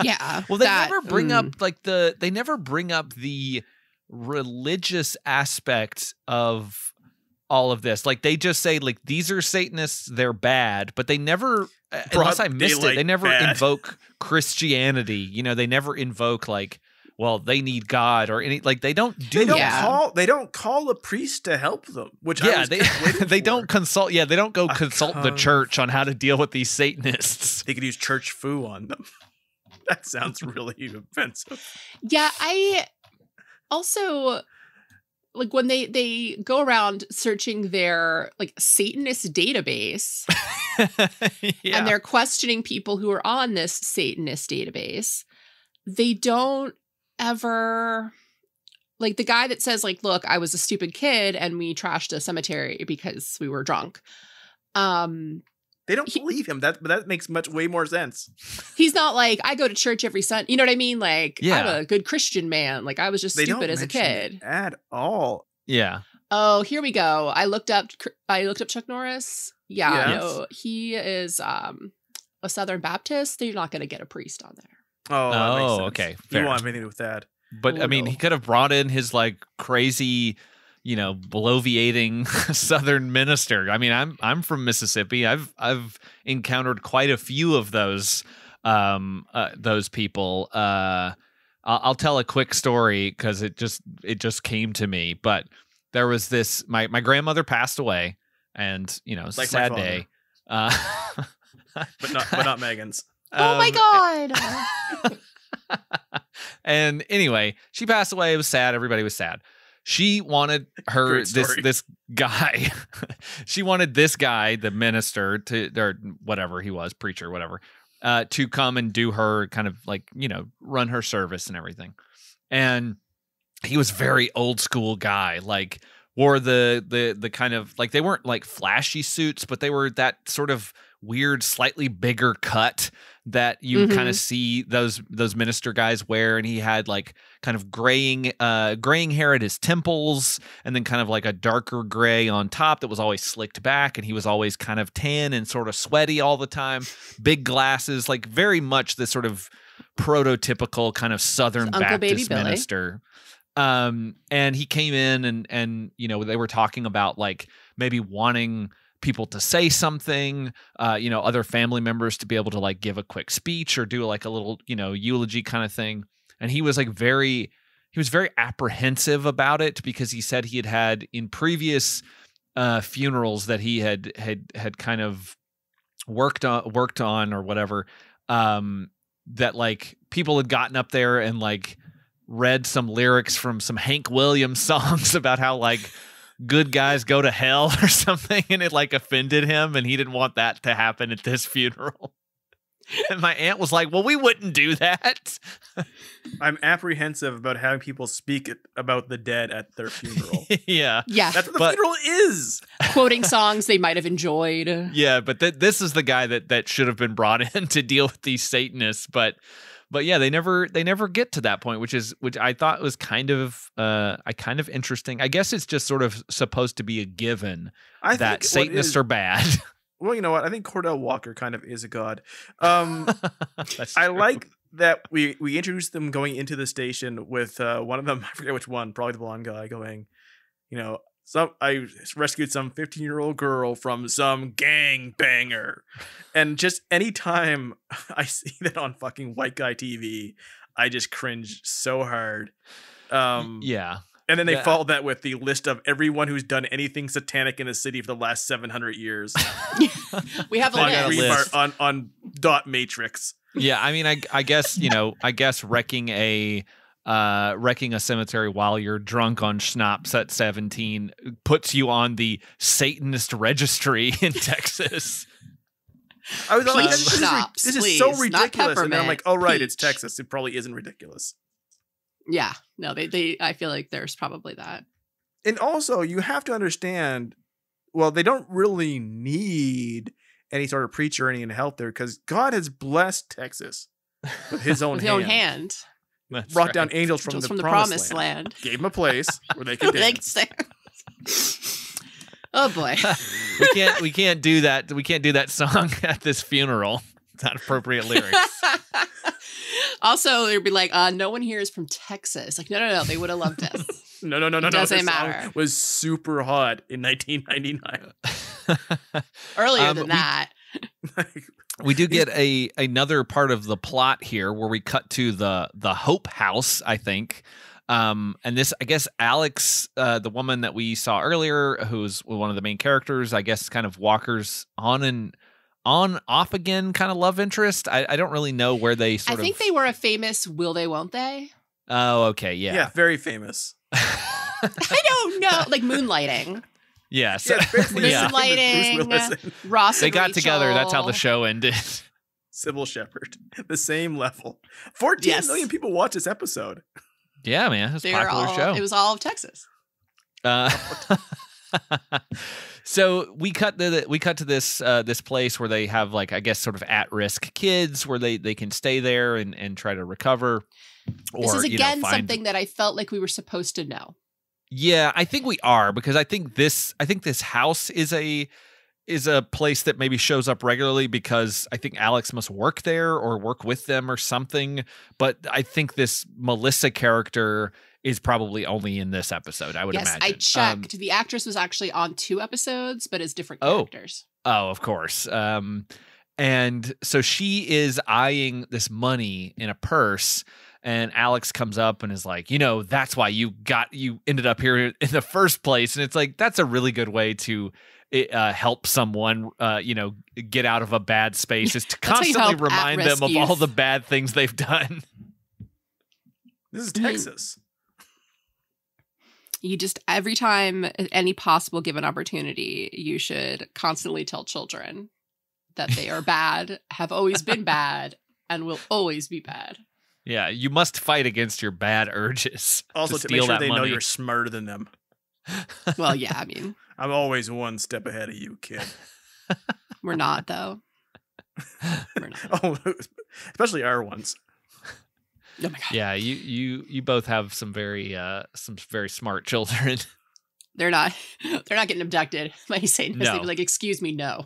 Yeah. Well, they never bring up like they never bring up the religious aspect of all of this. Like, they just say like, these are Satanists, they're bad, but they never, unless I missed it, they never invoke Christianity. You know, they never invoke like, well, they need God or any, like, they don't do that. They don't call a priest to help them, which they don't consult. Yeah, they don't go consult the church on how to deal with these Satanists. They could use church foo on them. That sounds really offensive. Yeah, I also like when they go around searching their like Satanist database and they're questioning people who are on this Satanist database. They don't ever, like, the guy that says like, look, I was a stupid kid and we trashed a cemetery because we were drunk. They don't believe him. That makes way more sense. He's not like, I go to church every Sunday. You know what I mean? Like, I'm a good Christian man. Like, I was just stupid as a kid. At all. Yeah. Oh, here we go. I looked up Chuck Norris. Yeah. Yes. No, he is a Southern Baptist. They're not going to get a priest on there. Oh, okay. You want anything with that? But I mean, he could have brought in his like crazy, you know, bloviating Southern minister. I mean, I'm from Mississippi. I've encountered quite a few of those people. I'll tell a quick story because it just came to me. But there was this. My grandmother passed away, and you know, it's a sad day. But not Megan's. Oh my God. And anyway, she passed away. It was sad. Everybody was sad. She wanted this guy. She wanted this guy, the minister, or whatever he was, preacher, whatever, to come and do her kind of like, you know, run her service and everything. And he was very old school guy, like wore the kind of like, they weren't like flashy suits, but they were that sort of weird, slightly bigger cut that you kind of see those minister guys wear. And he had like kind of graying hair at his temples, and then kind of like a darker gray on top that was always slicked back. And he was always kind of tan and sort of sweaty all the time. Big glasses, like very much this sort of prototypical kind of Southern Baptist minister. And he came in and you know, they were talking about like maybe wanting people to say something, you know, other family members to be able to like give a quick speech or do like a little, you know, eulogy kind of thing. and he was like very apprehensive about it because he said he had in previous funerals that he had kind of worked on or whatever, that like people had gotten up there and like read some lyrics from some Hank Williams songs about how like good guys go to hell or something, and it like offended him, and he didn't want that to happen at this funeral. And my aunt was like, well, we wouldn't do that. I'm apprehensive about having people speak about the dead at their funeral. Yeah. That's what the funeral is. Quoting songs they might have enjoyed. Yeah, but this is the guy that should have been brought in to deal with these Satanists. But yeah, they never get to that point, which I thought was kind of interesting. I guess it's just sort of supposed to be a given that Satanists are bad. Well, you know what? I think Cordell Walker kind of is a god. I like that we introduced them going into the station with one of them, I forget which one, probably the blonde guy, going, I rescued some 15-year-old girl from some gang banger. And just anytime I see that on fucking white guy TV, I just cringe so hard. Yeah. And then they followed that with the list of everyone who's done anything satanic in the city for the last 700 years. We have a list on dot matrix. Yeah, I mean, I guess wrecking a cemetery while you're drunk on schnapps at 17 puts you on the Satanist registry in Texas. I was like, schnapps, this is please, so ridiculous. And then I'm like, oh, right, Peach. It's Texas. It probably isn't ridiculous. Yeah, no, they I feel like there's probably that. And also, you have to understand, well, they don't really need any sort of preacher or any help there because God has blessed Texas with his own hand. That's brought right. down angels from the promised land. Gave them a place where they could dance. Oh boy. We can't do that. We can't do that song at this funeral. It's not appropriate lyrics. Also, they'd be like, no one here is from Texas. Like, no, they would have loved this. No. Doesn't This matter. song was super hot in 1999. Earlier than that. We do get another part of the plot here where we cut to the Hope House, I think. And this, I guess, Alex, the woman that we saw earlier, who's one of the main characters, I guess, kind of Walker's on off again kind of love interest. I don't really know where they I think they were a famous will they won't they? Oh, okay, yeah. Yeah, very famous. I don't know, like moonlighting. Yes. Moonlighting. Ross. They got Rachel. together. That's how the show ended. Sybil Shepherd, the same level. 14 million people watch this episode. Yeah, man, it's a popular show. It was all of Texas. So we cut to this place where they have, like, I guess, sort of at-risk kids where they can stay there and try to recover. This is again something that I felt like we were supposed to know. Yeah, I think we are, because I think this house is a place that maybe shows up regularly because I think Alex must work there or work with them or something. But I think this Melissa character is probably only in this episode, I would imagine. Yes, I checked. The actress was actually on 2 episodes, but as different characters. Oh, of course. And so she is eyeing this money in a purse, and Alex comes up and is like, that's why you ended up here in the first place. And it's like, that's a really good way to help someone, get out of a bad space, is to constantly remind them of all the bad things they've done. This is Texas. You just, every time, any possible given opportunity, you should constantly tell children that they are bad, have always been bad, and will always be bad. Yeah, you must fight against your bad urges. Also, to make sure they know you're smarter than them. Well, yeah, I mean. I'm always one step ahead of you, kid. We're not, though. We're not. Oh, especially our ones. Oh my God. Yeah, you both have some very smart children. They're not getting abducted by Satanists. No. They'd be like, excuse me, no.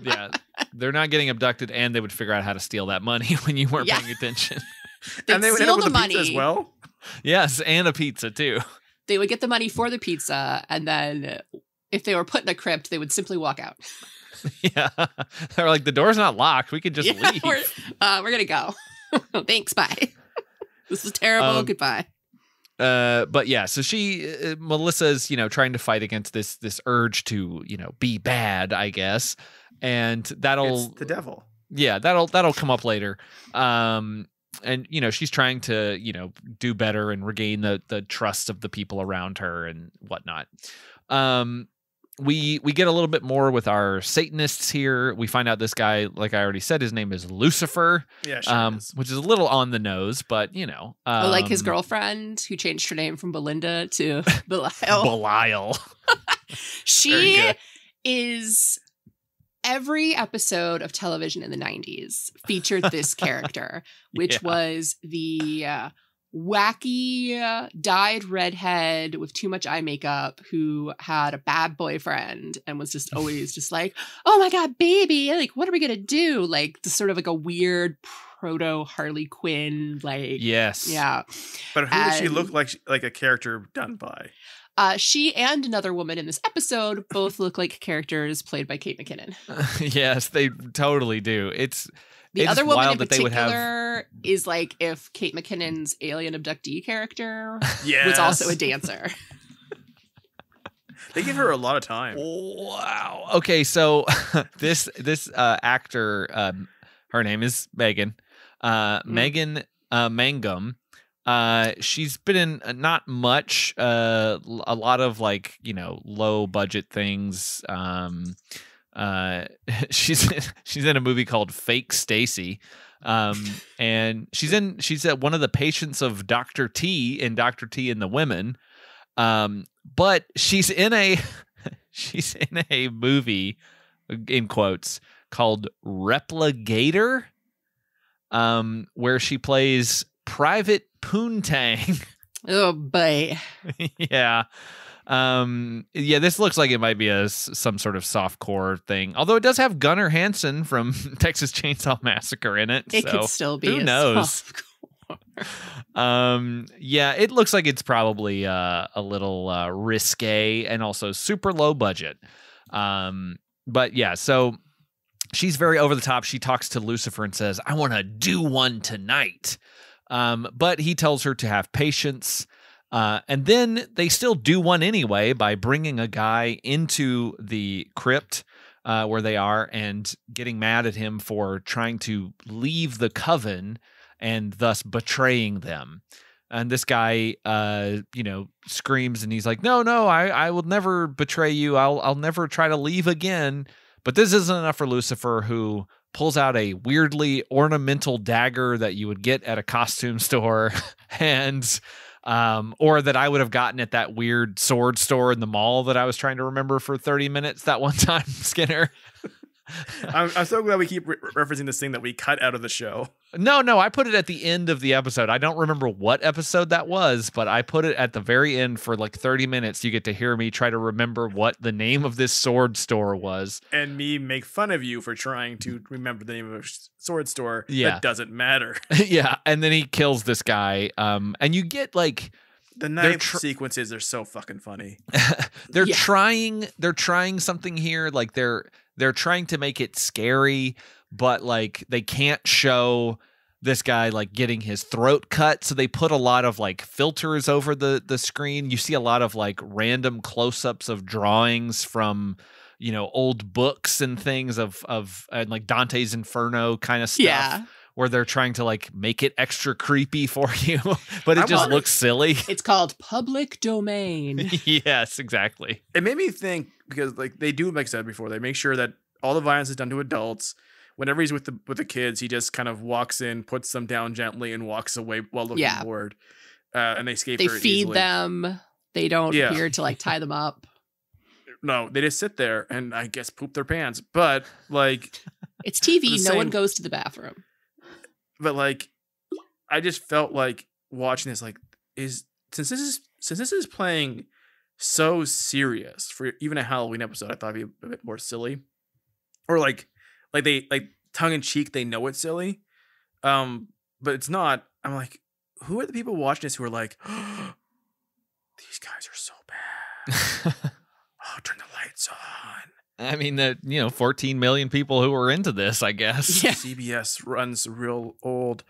Yeah, they're not getting abducted, and they would figure out how to steal that money when you weren't paying attention. And they would end up with the money as well. Yes, and a pizza too. They would get the money for the pizza, and then if they were put in a crypt, they would simply walk out. Yeah, they're like, the door's not locked. We could just leave. We're gonna go. Thanks, bye. This is terrible. Goodbye. But yeah, so Melissa's, trying to fight against this urge to, be bad, I guess. And It's the devil. Yeah, that'll come up later. And she's trying to, do better and regain the trust of the people around her and whatnot. We get a little bit more with our Satanists here. We find out this guy, like I already said, his name is Lucifer. Yeah, sure is. Which is a little on the nose, but like his girlfriend who changed her name from Belinda to Belial. Belial. She is. Every episode of television in the 90s featured this character, which was the wacky, dyed redhead with too much eye makeup who had a bad boyfriend and was just always just like, oh my God, baby, like, what are we going to do? Like, the sort of like a weird proto Harley Quinn, like. Yes. Yeah. But who does she look like a character done by? She and another woman in this episode both look like characters played by Kate McKinnon. Yes, they totally do. The other woman in that they would have... particular is like if Kate McKinnon's alien abductee character yes. was also a dancer. They give her a lot of time. Wow. Okay, so this actor, her name is Megan. Megan Mangum. She's been in not much, a lot of like, low budget things. She's in a movie called Fake Stacy. And she's at one of the patients of Dr. T in Dr. T and the Women. But she's in a movie in quotes called Repligator, where she plays Private Poontang. Oh boy. Yeah. This looks like it might be some sort of softcore thing. Although it does have Gunnar Hansen from Texas Chainsaw Massacre in it. It could still be who knows? It looks like it's probably a little risque and also super low budget. But yeah, so she's very over the top. She talks to Lucifer and says, I want to do one tonight. But he tells her to have patience. And then they still do one anyway by bringing a guy into the crypt where they are and getting mad at him for trying to leave the coven and thus betraying them. And this guy, screams and he's like, no, I will never betray you. I'll never try to leave again. But this isn't enough for Lucifer, who pulls out a weirdly ornamental dagger that you would get at a costume store and or that I would have gotten at that weird sword store in the mall that I was trying to remember for 30 minutes that one time, Skinner. I'm so glad we keep referencing this thing that we cut out of the show. No, I put it at the end of the episode. I don't remember what episode that was, but I put it at the very end for like 30 minutes. You get to hear me try to remember what the name of this sword store was. And me make fun of you for trying to remember the name of a sword store that doesn't matter. Yeah, and then he kills this guy. And you get like... The knife sequences are so fucking funny. They're trying something here. Like they're trying to make it scary, but like they can't show this guy like getting his throat cut. So they put a lot of like filters over the screen. You see a lot of like random close-ups of drawings from, old books and things of like Dante's Inferno kind of stuff. Yeah. Where they're trying to like make it extra creepy for you, but it just looks silly. It's called public domain. Yes, exactly. It made me think, because like they do, like I said before, they make sure that all the violence is done to adults. Whenever he's with the kids, he just kind of walks in, puts them down gently, and walks away while looking bored. And they escape. They feed easily. them. They don't appear to like tie them up. No, they just sit there and I guess poop their pants. But like, it's TV. No one goes to the bathroom. But like, I just felt like watching this, like, since this is playing so serious for even a Halloween episode, I thought it'd be a bit more silly, or like they tongue in cheek. They know it's silly, but it's not. I'm like, who are the people watching this who are like, oh, these guys are so bad. Oh, turn the lights on. I mean, 14 million people who were into this, I guess. Yeah. CBS runs real old.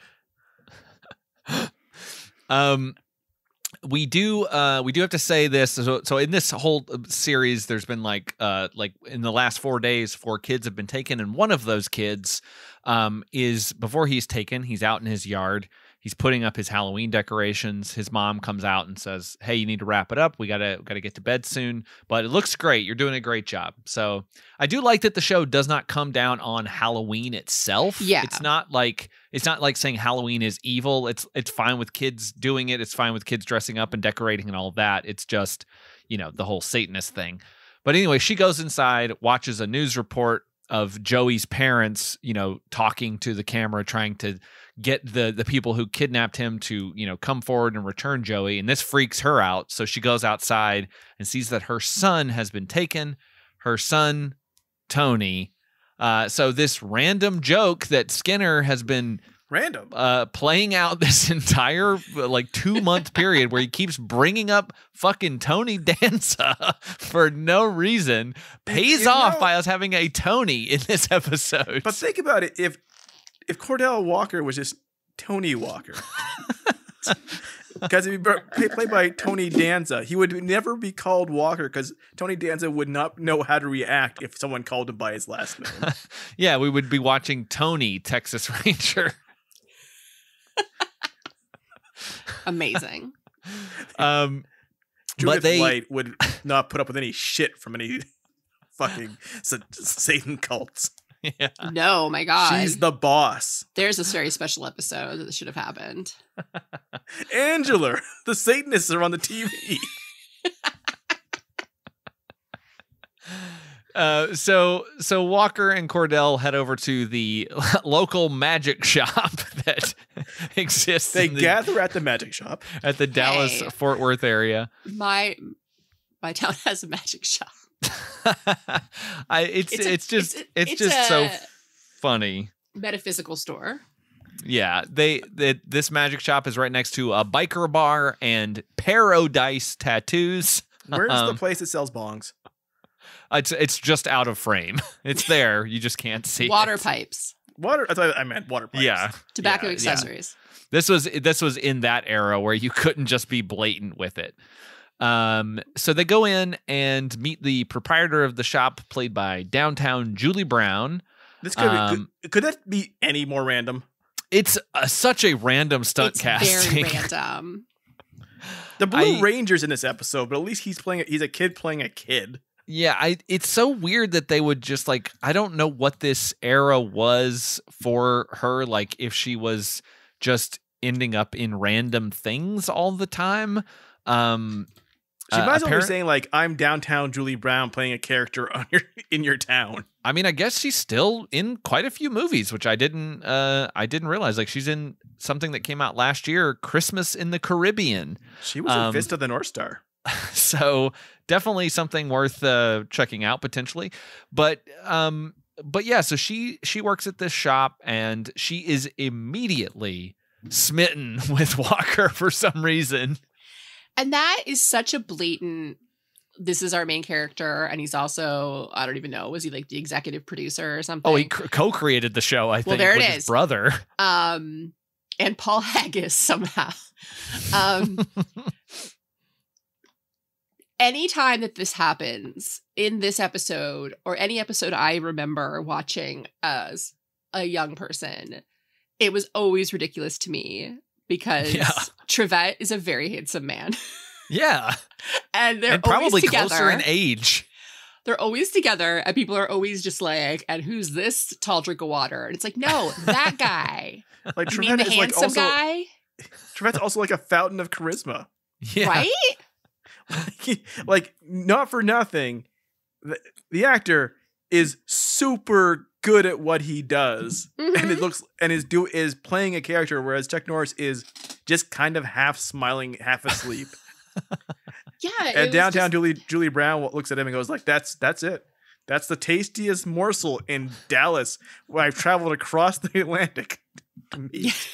We do have to say this. So in this whole series, there's been like in the last 4 days, 4 kids have been taken, and one of those kids is, before he's taken, he's out in his yard. He's putting up his Halloween decorations. His mom comes out and says, "Hey, you need to wrap it up. We gotta get to bed soon. But it looks great. You're doing a great job." So I do like that the show does not come down on Halloween itself. Yeah, it's not like saying Halloween is evil. It's fine with kids doing it. It's fine with kids dressing up and decorating and all of that. It's just, the whole Satanist thing. But anyway, she goes inside, watches a news report of Joey's parents, talking to the camera, trying to get the people who kidnapped him to, come forward and return Joey. And this freaks her out. So she goes outside and sees that her son has been taken. Her son, Tony. So this random joke that Skinner has been playing out this entire 2-month period where he keeps bringing up fucking Tony Danza for no reason pays off by us having a Tony in this episode. But think about it. If Cordell Walker was just Tony Walker, because if he played by Tony Danza, he would never be called Walker because Tony Danza would not know how to react if someone called him by his last name. Yeah, we would be watching Tony, Texas Ranger. Amazing. Judith Light would not put up with any shit from any fucking Satan cults. Yeah. No, my God. She's the boss. There's a very special episode that should have happened. Angela, the Satanists are on the TV. So Walker and Cordell head over to the local magic shop that exists. They gather at the magic shop at the Dallas Fort Worth area. My town has a magic shop. It's just so funny. Metaphysical store. Yeah, this magic shop is right next to a biker bar and Paradise Tattoos. Where's the place that sells bongs? It's just out of frame. It's there. You just can't see water pipes. I thought I meant water pipes. Yeah. Tobacco accessories. Yeah. This was in that era where you couldn't just be blatant with it. So they go in and meet the proprietor of the shop, played by downtown Julie Brown. This could that be any more random? It's such a random stunt casting. Very random. The Blue Ranger's in this episode, but at least he's a kid playing a kid. Yeah, it's so weird that they would just I don't know what this era was for her, if she was just ending up in random things all the time. She might as well be saying I'm downtown Julie Brown playing a character in your town. I mean, I guess she's still in quite a few movies, which I didn't realize. She's in something that came out last year, Christmas in the Caribbean. She was in Fist of the North Star. So definitely something worth checking out potentially. But yeah, so she works at this shop and she is immediately smitten with Walker for some reason. And that is such a blatant, this is our main character, and he's also, I don't even know, was he the executive producer or something? Oh, he co-created the show, I think, there it with is. His brother. And Paul Haggis somehow. Anytime that this happens in this episode, or any episode I remember watching as a young person, it was always ridiculous to me. Because Trevette is a very handsome man. Yeah. And they're probably always together. Closer in age. They're always together, and people are always just and who's this tall drink of water? And it's no, that guy. You mean the handsome guy? Trevette's also a fountain of charisma. Yeah. Right? Not for nothing, the actor is super good at what he does, and it looks is playing a character, whereas Chuck Norris is just kind of half smiling, half asleep. Yeah, and downtown Julie Brown looks at him and goes that's it. That's the tastiest morsel in Dallas, where I've traveled across the Atlantic to meet.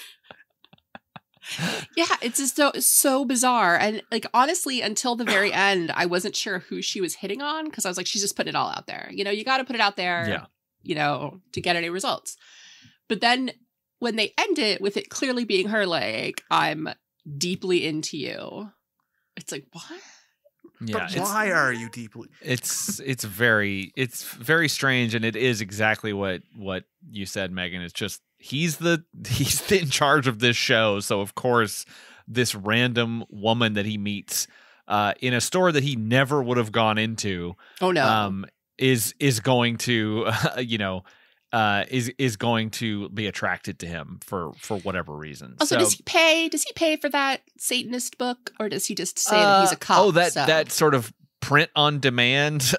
Yeah, it's just so bizarre. And honestly, until the very end, I wasn't sure who she was hitting on, because I was she's just putting it all out there. You got to put it out there, to get any results. But then when they end it with it clearly being her, I'm deeply into you. It's like, what? Yeah, But why are you deeply? it's very strange, and it is exactly what you said, Megan. It's just he's in charge of this show, so of course this random woman that he meets in a store that he never would have gone into. Oh no. Is going to is going to be attracted to him for whatever reason. Also, so, does he pay for that Satanist book, or does he just say that he's a cop? That sort of print on demand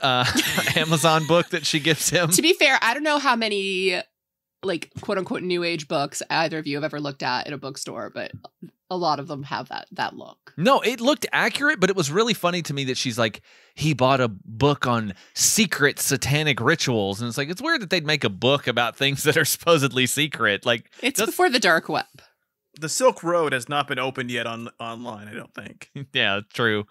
Amazon book that she gives him. To be fair, I don't know how many like quote unquote new age books either of you have ever looked at in a bookstore, but a lot of them have that look. No, it looked accurate, but it was really funny to me that she's like, he bought a book on secret satanic rituals. And it's like, it's weird that they'd make a book about things that are supposedly secret. Like, it's before the dark web. The Silk Road has not been opened yet online, I don't think. Yeah, true.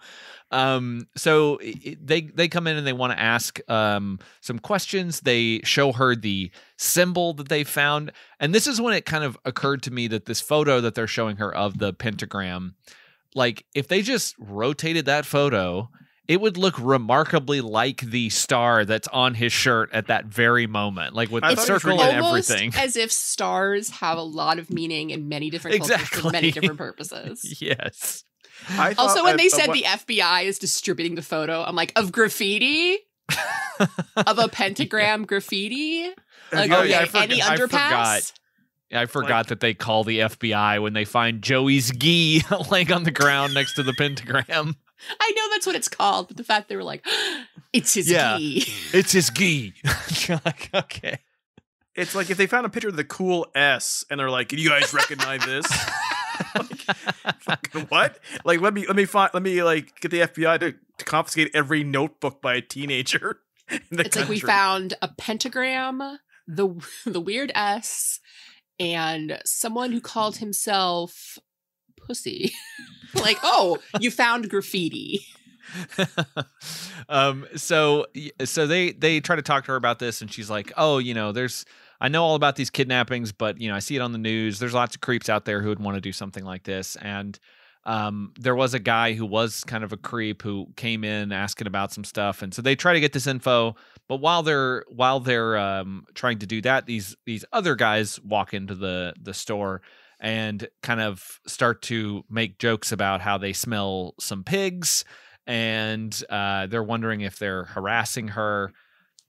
So they come in and they want to ask some questions. They show her the symbol that they found. And this is when it kind of occurred to me that this photo that they're showing her of the pentagram, like if they just rotated that photo, it would look remarkably like the star that's on his shirt at that very moment, like with the circle and everything. As if stars have a lot lot in many different cultures for many different purposes. Yes. Also, when they said the FBI is distributing the photo, I'm like, of graffiti? Of a pentagram graffiti? Like, any underpass? I forgot that they call the FBI when they find Joey's gi laying on the ground next to the pentagram. I know that's what it's called, but the fact they were like, it's his gi. It's his gi. You're like, okay. It's like if they found a picture of the cool S and they're like, "Do you guys recognize this?" Like, fucking what? Like, let me like get the FBI to confiscate every notebook by a teenager. It's like we found a pentagram, the weird S, and someone who called himself Pussy. Like, oh, you found graffiti. So they try to talk to her about this, and she's like, oh, I know all about these kidnappings, but I see it on the news. There's lots of creeps out there who would want to do something like this. And there was a guy who was kind of a creep who came in asking about some stuff. And so they try to get this info, but while they're trying to do that, these other guys walk into the store and kind of start to make jokes about how they smell some pigs, and they're wondering if they're harassing her.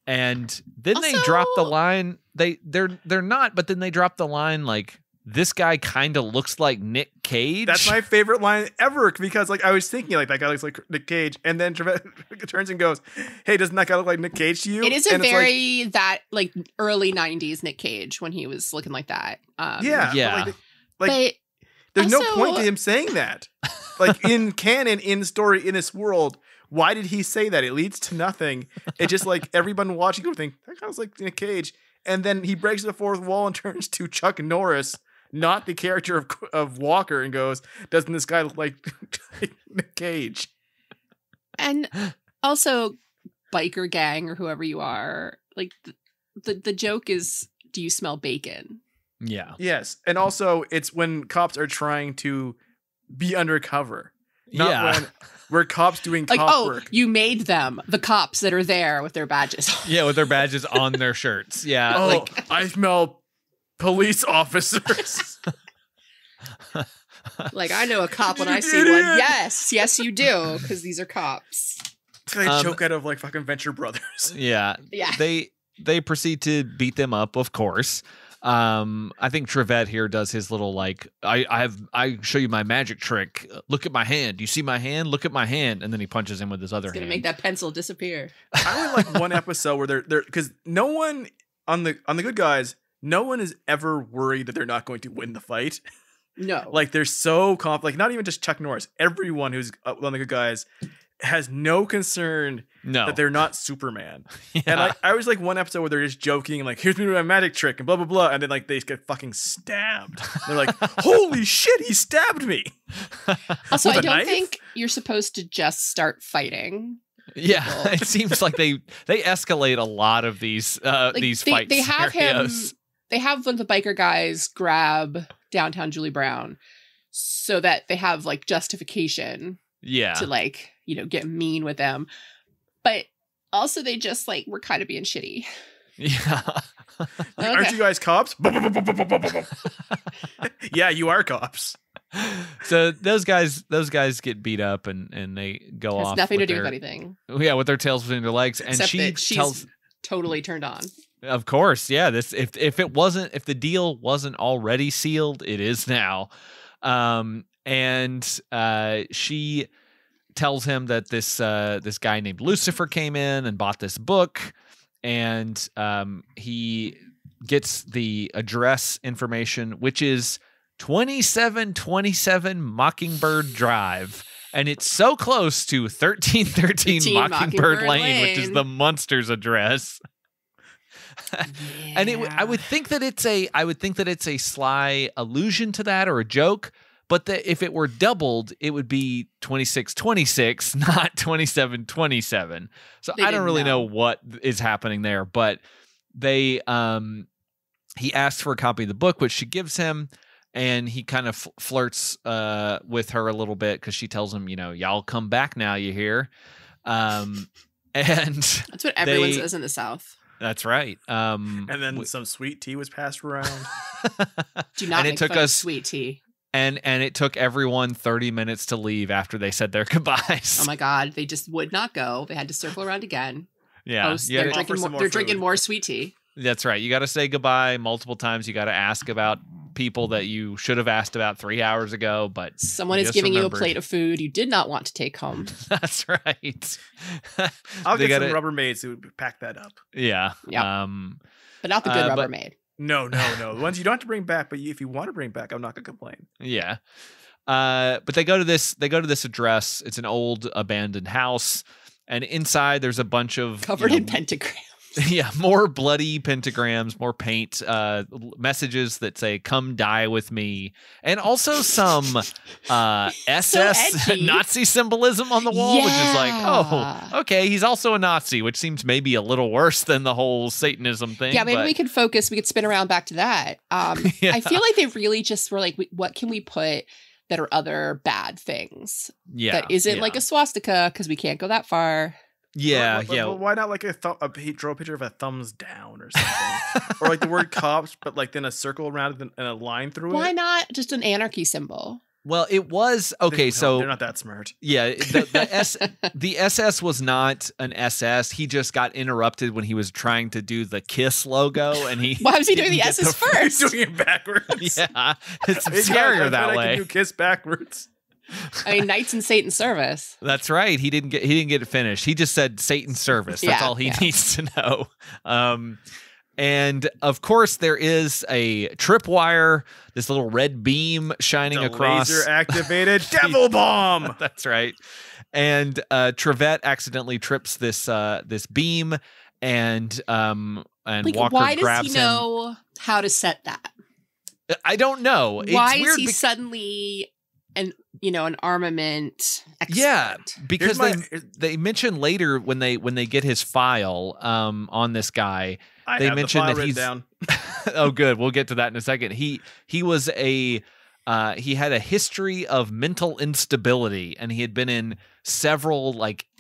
And then they drop the line. They're not, but then they drop the line like, this guy kind of looks like Nick Cage. That's my favorite line ever, because like I was thinking like that guy looks like Nick Cage, and then turns and goes, "Hey, doesn't that guy look like Nick Cage to you?" It is a very that like early '90s Nick Cage when he was looking like that. Yeah. But there's no point to him saying that. Like in canon, in story, in this world, why did he say that? It leads to nothing. It just like everyone watching would think that kind of like Nick Cage, and then he breaks the fourth wall and turns to Chuck Norris, not the character of Walker, and goes, "Doesn't this guy look like Nick Cage?" And also, biker gang or whoever you are, like the joke is, do you smell bacon? Yeah. Yes, and also it's when cops are trying to be undercover. Not when we're cops doing cop work. You made them, the cops that are there with their badges. Yeah, with their badges on their shirts. Yeah. Oh, I smell police officers. Like, I know a cop when I see one. Yes, you do, because these are cops. It's like a joke out of like fucking Venture Brothers. Yeah. They proceed to beat them up, of course. I think Trevette here does his little like, I show you my magic trick. Look at my hand. You see my hand? Look at my hand. And then he punches him with his other hand. He's gonna make that pencil disappear. I would like one episode where they're because no one on the good guys, no one is ever worried that they're not going to win the fight. No. Like they're so confident. Like not even just Chuck Norris. Everyone who's on the good guys has no concern that they're not Superman. Yeah. And I was like one episode where they're just joking and like, here's me with my magic trick and blah, blah, blah. And then like they get fucking stabbed. They're like, holy shit, he stabbed me. Also, I don't think you're supposed to just start fighting. Yeah, it seems like they escalate a lot of these fights. They have him. They have one of the biker guys grab downtown Julie Brown, so that they have like justification Yeah. to like, get mean with them. But also they just like were kind of being shitty. Yeah. Aren't you guys cops? Yeah, you are cops. So those guys get beat up and they go off. Has nothing to do their, with anything. Yeah, with their tails between their legs. And Except she that she's tells, totally turned on. of course, yeah. This if the deal wasn't already sealed, it is now. And she tells him that this guy named Lucifer came in and bought this book, and he gets the address information, which is 2727 Mockingbird Drive. And it's so close to 1313 Mockingbird Lane, which is the Munsters address. Yeah. And I would think that it's a sly allusion to that or a joke, but that if it were doubled, it would be 2626, not 2727. So I don't really know what is happening there, but he asks for a copy of the book, which she gives him. And he kind of flirts with her a little bit because she tells him, y'all come back now, you hear? And that's what everyone says in the South. That's right. And then some sweet tea was passed around. Do not make fun of sweet tea. And it took everyone 30 minutes to leave after they said their goodbyes. Oh my God. They just would not go. They had to circle around again. Yeah. They're drinking more sweet tea. That's right. You got to say goodbye multiple times. You got to ask about people that you should have asked about 3 hours ago, but someone is giving you a plate of food you did not want to take home. That's right. I'll get some Rubbermaids who would pack that up. Yeah. Yep. But not the good Rubbermaid. No. The ones you don't have to bring back, but if you want to bring back, I'm not going to complain. Yeah. But they go to this address. It's an old abandoned house, and inside there's a bunch of covered in pentagrams. Yeah, more bloody pentagrams, more paint, messages that say "Come die with me," and also some SS Nazi symbolism on the wall, which is like, oh, okay, he's also a Nazi, which seems maybe a little worse than the whole Satanism thing. Yeah, maybe we could focus. We could spin around back to that. Yeah. I feel like they really just were like, what can we put that are other bad things? Yeah, that isn't like a swastika because we can't go that far. Yeah, well, why not like he draw a picture of a thumbs down or something, or like the word cops, but like then a circle around it and a line through it. Why not just an anarchy symbol? Well, it was okay. So they're not that smart. Yeah, the SS was not an SS. He just got interrupted when he was trying to do the KISS logo, and why was he doing the SS first? He's doing it backwards. Yeah, it's scarier that way. I can do KISS backwards. I mean, Knights in Satan's service. That's right. He didn't get it finished. He just said Satan's service. That's all he needs to know. And of course, there is a tripwire, this little red beam shining across. Laser activated devil bomb. That's right. And Trevette accidentally trips this beam, and Walker why grabs does he know how to set that? I don't know. Why is he suddenly an armament expert? Yeah, because they mention later when they get his file on this guy, they mention that he's down. Oh, good. We'll get to that in a second. He was he had a history of mental instability, and he had been in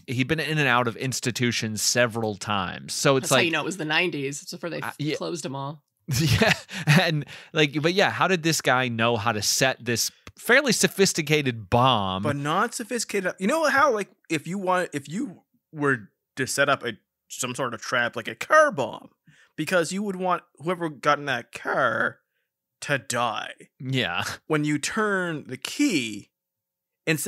he'd been in and out of institutions several times. So it's That's how it was the 90s. It's before they closed them all. Yeah, and how did this guy know how to set this fairly sophisticated bomb, but not sophisticated? You know how if you were to set up some sort of trap, like a car bomb, because you would want whoever got in that car to die. Yeah, when you turn the key, it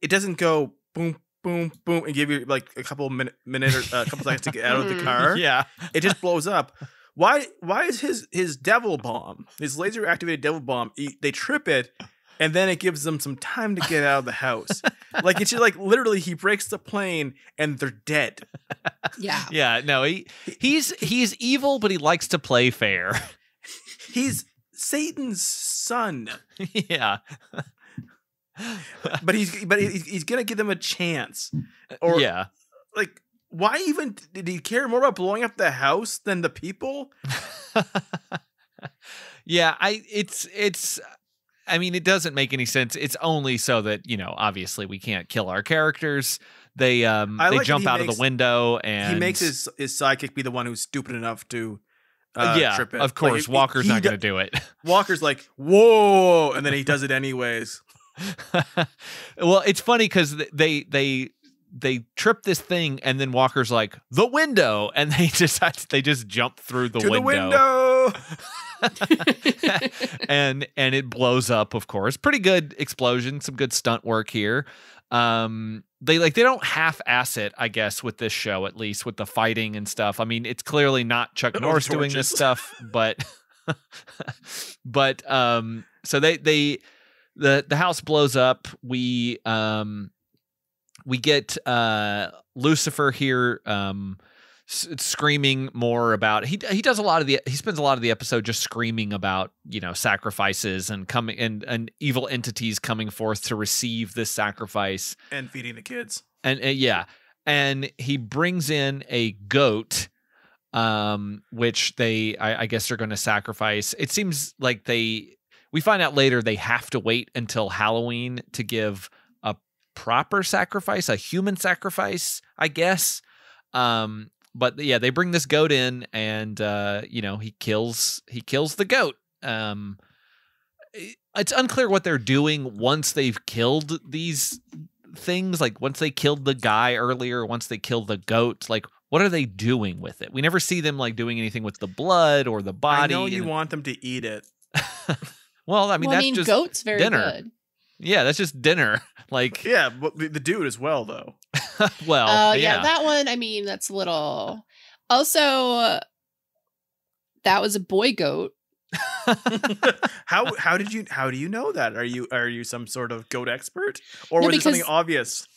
doesn't go boom boom boom and give you like a couple minute or a couple seconds to get out of the car. Yeah, it just blows up. Why is his devil bomb, his laser activated devil bomb, they trip it, and then it gives them some time to get out of the house? Like it's just literally he breaks the plane and they're dead. Yeah. Yeah, no, he's evil, but he likes to play fair. He's Satan's son. Yeah. But he's gonna give them a chance. Or why even did he care more about blowing up the house than the people? Yeah, it's I mean, it doesn't make any sense. It's only so that, obviously we can't kill our characters. They jump out of the window, and he makes his sidekick be the one who's stupid enough to trip it. Of course, Walker's not going to do it. Walker's like, whoa, and then he does it anyways. Well, it's funny because they trip this thing, and then Walker's like, the window, and they just jump through the window. and it blows up, of course. Pretty good explosion, some good stunt work here. They don't half-ass it, I guess, with this show, at least with the fighting and stuff. I mean, it's clearly not Chuck Norris doing this stuff, but so the house blows up. We get Lucifer here screaming more about he spends a lot of the episode just screaming about sacrifices and coming and evil entities coming forth to receive this sacrifice and feeding the kids and he brings in a goat which I guess they're going to sacrifice. It seems like we find out later they have to wait until Halloween to give a proper sacrifice, a human sacrifice, I guess. But yeah, they bring this goat in, and he kills the goat. It's unclear what they're doing once they've killed these things. Like once they killed the guy earlier, once they killed the goat, like what are they doing with it? We never see them like doing anything with the blood or the body. I know you want them to eat it. Well, I mean, just goat's very dinner. Good. Yeah, that's just dinner. Like, yeah, but the dude as well, though. Well, yeah, that one. I mean, that's a little. Also, that was a boy goat. How do you know that? Are you some sort of goat expert, or was it something obvious?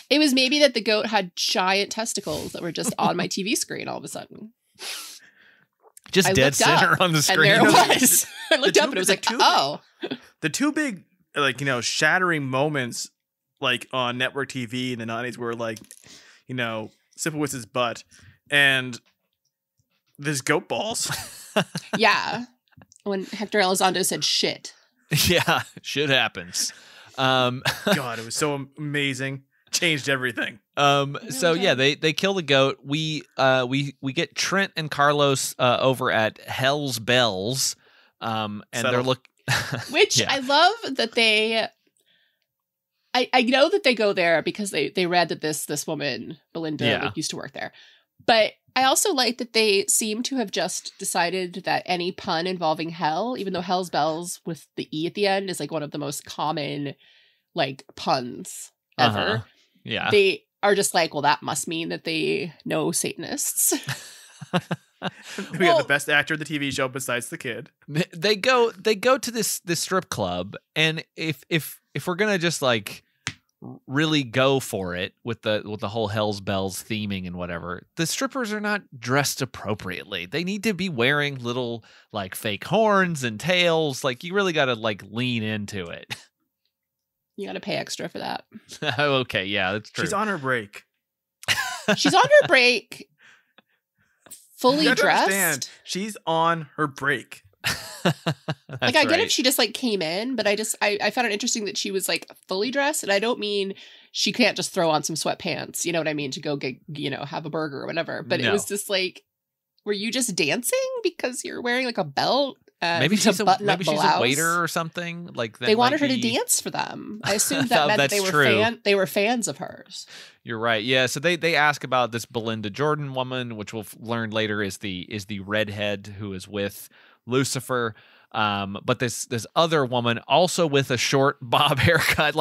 It was maybe that the goat had giant testicles that were just on my TV screen all of a sudden. Just dead center on the screen. And there it was. I looked up and it was like, oh. The two big, shattering moments, on network TV in the 90s were Sipowitz's butt and this goat balls. Yeah. When Hector Elizondo said shit. Yeah, shit happens. God, it was so amazing. Changed everything. So yeah, they kill the goat. We get Trent and Carlos over at Hell's Bells. And they're which I love that they I know that they go there because they read that this woman, Belinda, used to work there. But I also like that they seem to have just decided that any pun involving hell, even though Hell's Bells with the E at the end is one of the most common puns ever. Uh-huh. Yeah. They are just well, that must mean that they know Satanists. We have the best actor of the TV show besides the kid. They go to this strip club, and if we're gonna just really go for it with the whole Hell's Bells theming and whatever, the strippers are not dressed appropriately. They need to be wearing little fake horns and tails. You really got to lean into it. You got to pay extra for that. Okay, yeah, that's true. She's on her break. She's on her break. Fully dressed. She's on her break. I get if she just came in, but I found it interesting that she was fully dressed, and I don't mean she can't just throw on some sweatpants, you know what I mean, to go get have a burger or whatever. But It was just were you just dancing because you're wearing a belt? Maybe she's a waiter or something. They wanted her to dance for them. I assumed that meant that they were fans of hers. You're right. Yeah. So they ask about this Belinda Jordan woman, which we'll learn later is the redhead who is with Lucifer. But this other woman also with a short bob haircut.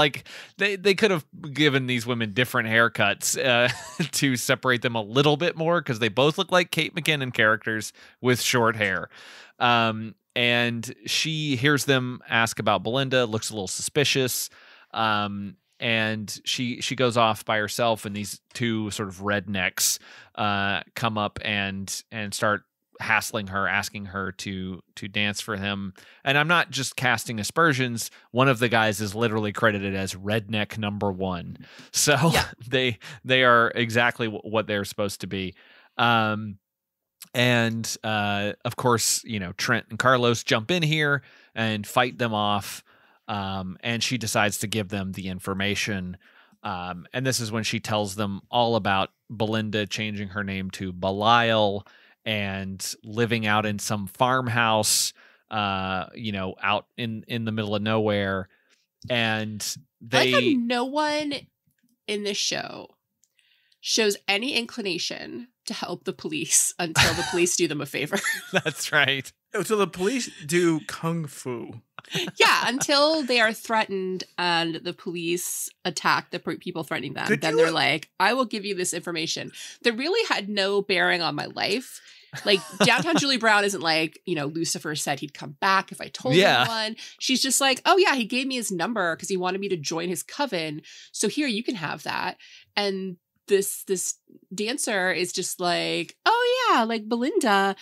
They could have given these women different haircuts to separate them a little bit more, because they both look like Kate McKinnon characters with short hair. And she hears them ask about Belinda, looks a little suspicious. And she goes off by herself, and these two sort of rednecks come up and start hassling her, asking her to dance for him. And I'm not just casting aspersions. One of the guys is literally credited as redneck number one. So yeah. they are exactly what they're supposed to be. And of course, Trent and Carlos jump in here and fight them off. and she decides to give them the information. And this is when she tells them all about Belinda changing her name to Belial and living out in some farmhouse, out in the middle of nowhere. And I like how no one in this show shows any inclination to help the police until the police do them a favor. That's right. So the police do kung fu. Yeah, until they are threatened and the police attack the people threatening them. Then they're like, I will give you this information. That really had no bearing on my life. Like, Downtown Julie Brown isn't like, Lucifer said he'd come back if I told him one. She's just like, oh yeah, he gave me his number because he wanted me to join his coven. So here, you can have that. And this dancer is just like, oh yeah, like Belinda,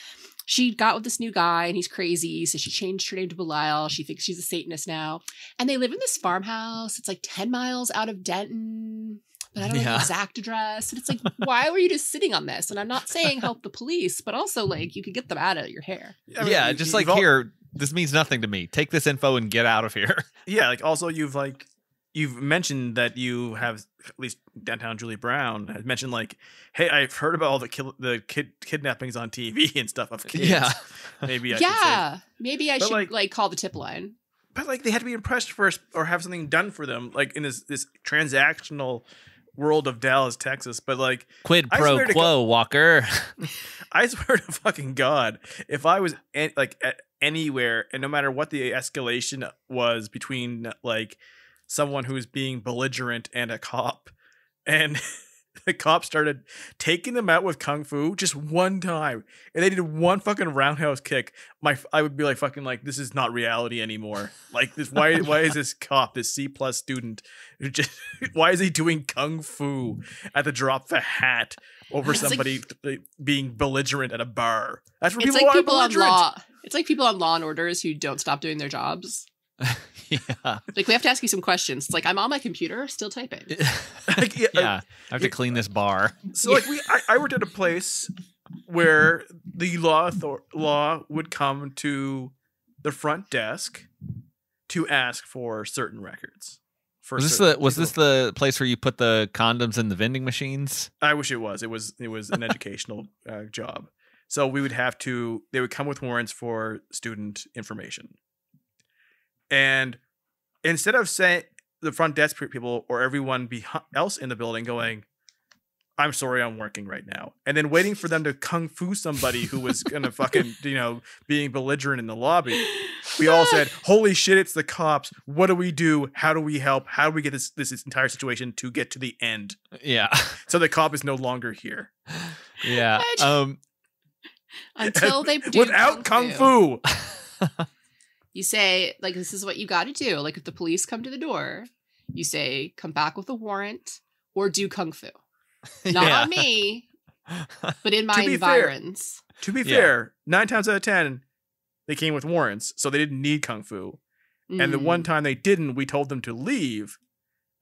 she got with this new guy and he's crazy. So she changed her name to Belial. She thinks she's a Satanist now. And they live in this farmhouse. It's like 10 miles out of Denton. But I don't know the exact address. And it's like, why were you just sitting on this? And I'm not saying help the police, but also like you could get them out of your hair. I mean, just like here, this means nothing to me. Take this info and get out of here. Yeah, like also you've mentioned that you have, at least Downtown Julie Brown has mentioned like, hey, I've heard about all the kidnappings on TV and stuff of kids. Yeah. Maybe I should like call the tip line. But like they had to be impressed first or have something done for them, like in this transactional world of Dallas, Texas. But like quid pro quo, Walker. I swear to fucking God, if I was anywhere and no matter what the escalation was between like someone who's being belligerent and a cop, and the cop started taking them out with kung fu just one time, and they did one fucking roundhouse kick, I would be like, fucking like, this is not reality anymore. Like this, why is this cop, this C+ student, why is he doing kung fu at the drop of a hat over somebody being belligerent at a bar? That's where people are belligerent. It's like people on Law and Orders who don't stop doing their jobs. Yeah. Like, we have to ask you some questions. It's like, I'm on my computer still typing. I have to clean this bar. So like I worked at a place where the law would come to the front desk to ask for certain records. Was this the place where you put the condoms in the vending machines? I wish it was. It was an educational job. So they would come with warrants for student information. And instead of saying the front desk people or everyone else in the building going, I'm sorry, I'm working right now, and then waiting for them to kung fu somebody who was gonna fucking, being belligerent in the lobby, we all said, holy shit, it's the cops. What do we do? How do we help? How do we get this entire situation to get to the end? Yeah. So the cop is no longer here. Yeah. Until they do without kung fu. You say, like, this is what you got to do. Like, if the police come to the door, you say, come back with a warrant or do kung fu. Not on me, but in my environs. To be fair, 9 times out of 10, they came with warrants, so they didn't need kung fu. And the one time they didn't, we told them to leave,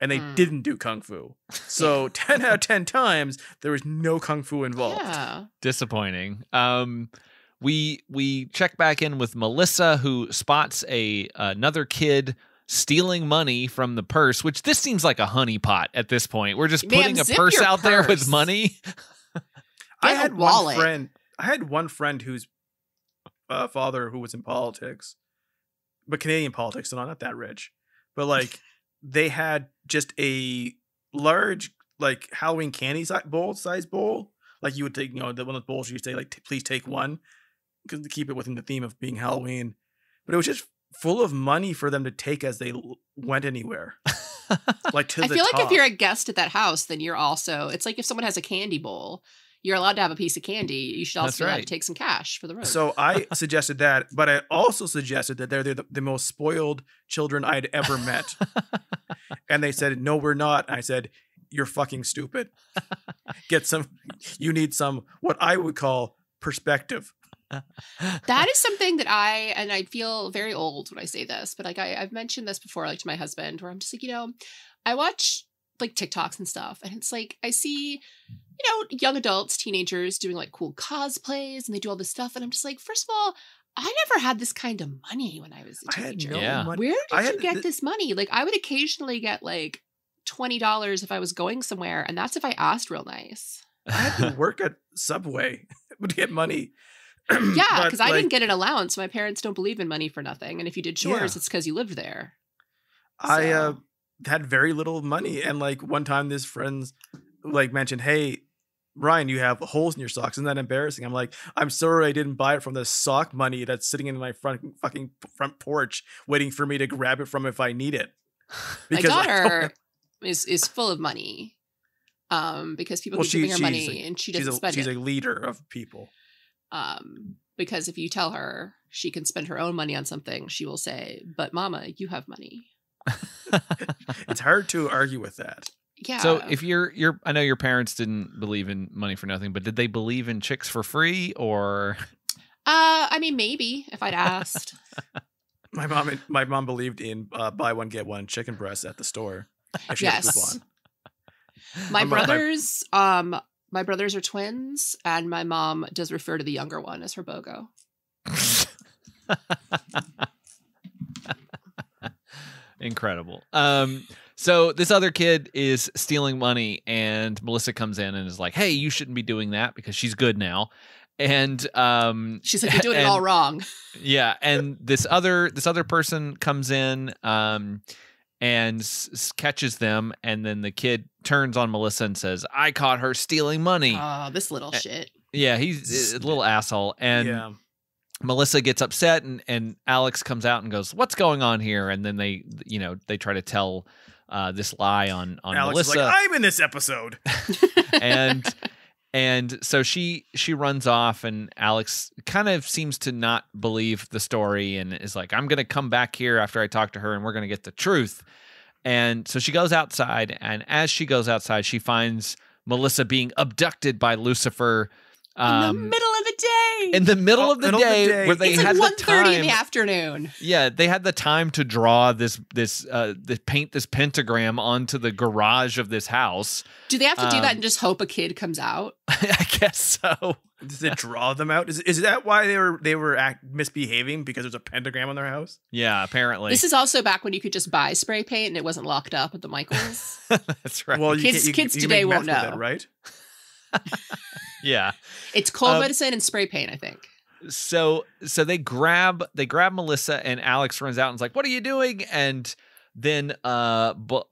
and they didn't do kung fu. So 10 out of 10 times, there was no kung fu involved. Yeah. Disappointing. We check back in with Melissa, who spots another kid stealing money from the purse, which this seems like a honeypot at this point. We're just putting a purse out there with money. I had one friend whose father who was in politics, but Canadian politics, so not that rich. But like they had just a large like Halloween candy size bowl. Like you would take, one of the bowls you say like, please take one. Because to keep it within the theme of being Halloween, but it was just full of money for them to take as they went anywhere. Like to the top. I feel like if you're a guest at that house, then you're also. It's like if someone has a candy bowl, you're allowed to have a piece of candy. You should also be allowed to take some cash for the road. So I suggested that, but I also suggested that they're the most spoiled children I'd ever met, and they said, "No, we're not." And I said, "You're fucking stupid. You need some what I would call perspective." That is something that I feel very old when I say this, but like I've mentioned this before, like to my husband, where I'm just like, I watch like TikToks and stuff, and it's like I see, young adults, teenagers doing like cool cosplays, and they do all this stuff, and I'm just like, first of all, I never had this kind of money when I was a I had teenager. no Yeah. money. Where I did had you get this money? Like, I would occasionally get like $20 if I was going somewhere, and that's if I asked real nice. I had to work at Subway to get money. Yeah, But, because I like, didn't get an allowance. My parents don't believe in money for nothing, and if you did chores, Yeah. it's because you lived there. I So- had very little money, and like one time, this friends like mentioned, "Hey, Ryan, you have holes in your socks. Isn't that embarrassing?" I'm like, "I'm sorry, I didn't buy it from the sock money that's sitting in my fucking front porch, waiting for me to grab it from if I need it." My I don't daughter have- is full of money, because people Well, keep giving her she's money and she doesn't spend she's it. a leader of people. Because if you tell her she can spend her own money on something, she will say, "But Mama, you have money." It's hard to argue with that. Yeah. So if you're, I know your parents didn't believe in money for nothing, but did they believe in chicks for free or? I mean, maybe if I'd asked. My mom believed in buy one get one chicken breasts at the store. If she had a Yes. coupon. My My- my brothers are twins, and my mom does refer to the younger one as her BOGO. Incredible. So this other kid is stealing money, and Melissa comes in and is like, "Hey, you shouldn't be doing that," because she's good now. And She's like, "You're doing it all wrong." Yeah, and this other person comes in and catches them, and then the kid turns on Melissa and says, "I caught her stealing money." Oh, this little shit. Yeah, he's a little asshole. And Yeah. Melissa gets upset, and Alex comes out and goes, "What's going on here?" And then they try to tell this lie on Alex Melissa. is like, "I'm in this episode." and so she runs off, and Alex kind of seems to not believe the story and is like, "I'm going to come back here after I talk to her, and we're going to get the truth." And so she goes outside, and as she goes outside, she finds Melissa being abducted by Lucifer. In the middle of the day. In the middle of the day, where they It's had like the 1:30 time. in the afternoon. Yeah, they had the time to draw this paint this pentagram onto the garage of this house. Do they have to do that and just hope a kid comes out? I guess so. Does it draw them out? Is that why they were misbehaving, because there's a pentagram on their house? Yeah, apparently. This is also back when you could just buy spray paint and it wasn't locked up at the Michaels. That's right. Well, Kids you today make won't meth with know. it, right? Yeah. It's cold medicine and spray paint, I think. So they grab Melissa, and Alex runs out and is like, "What are you doing?" And then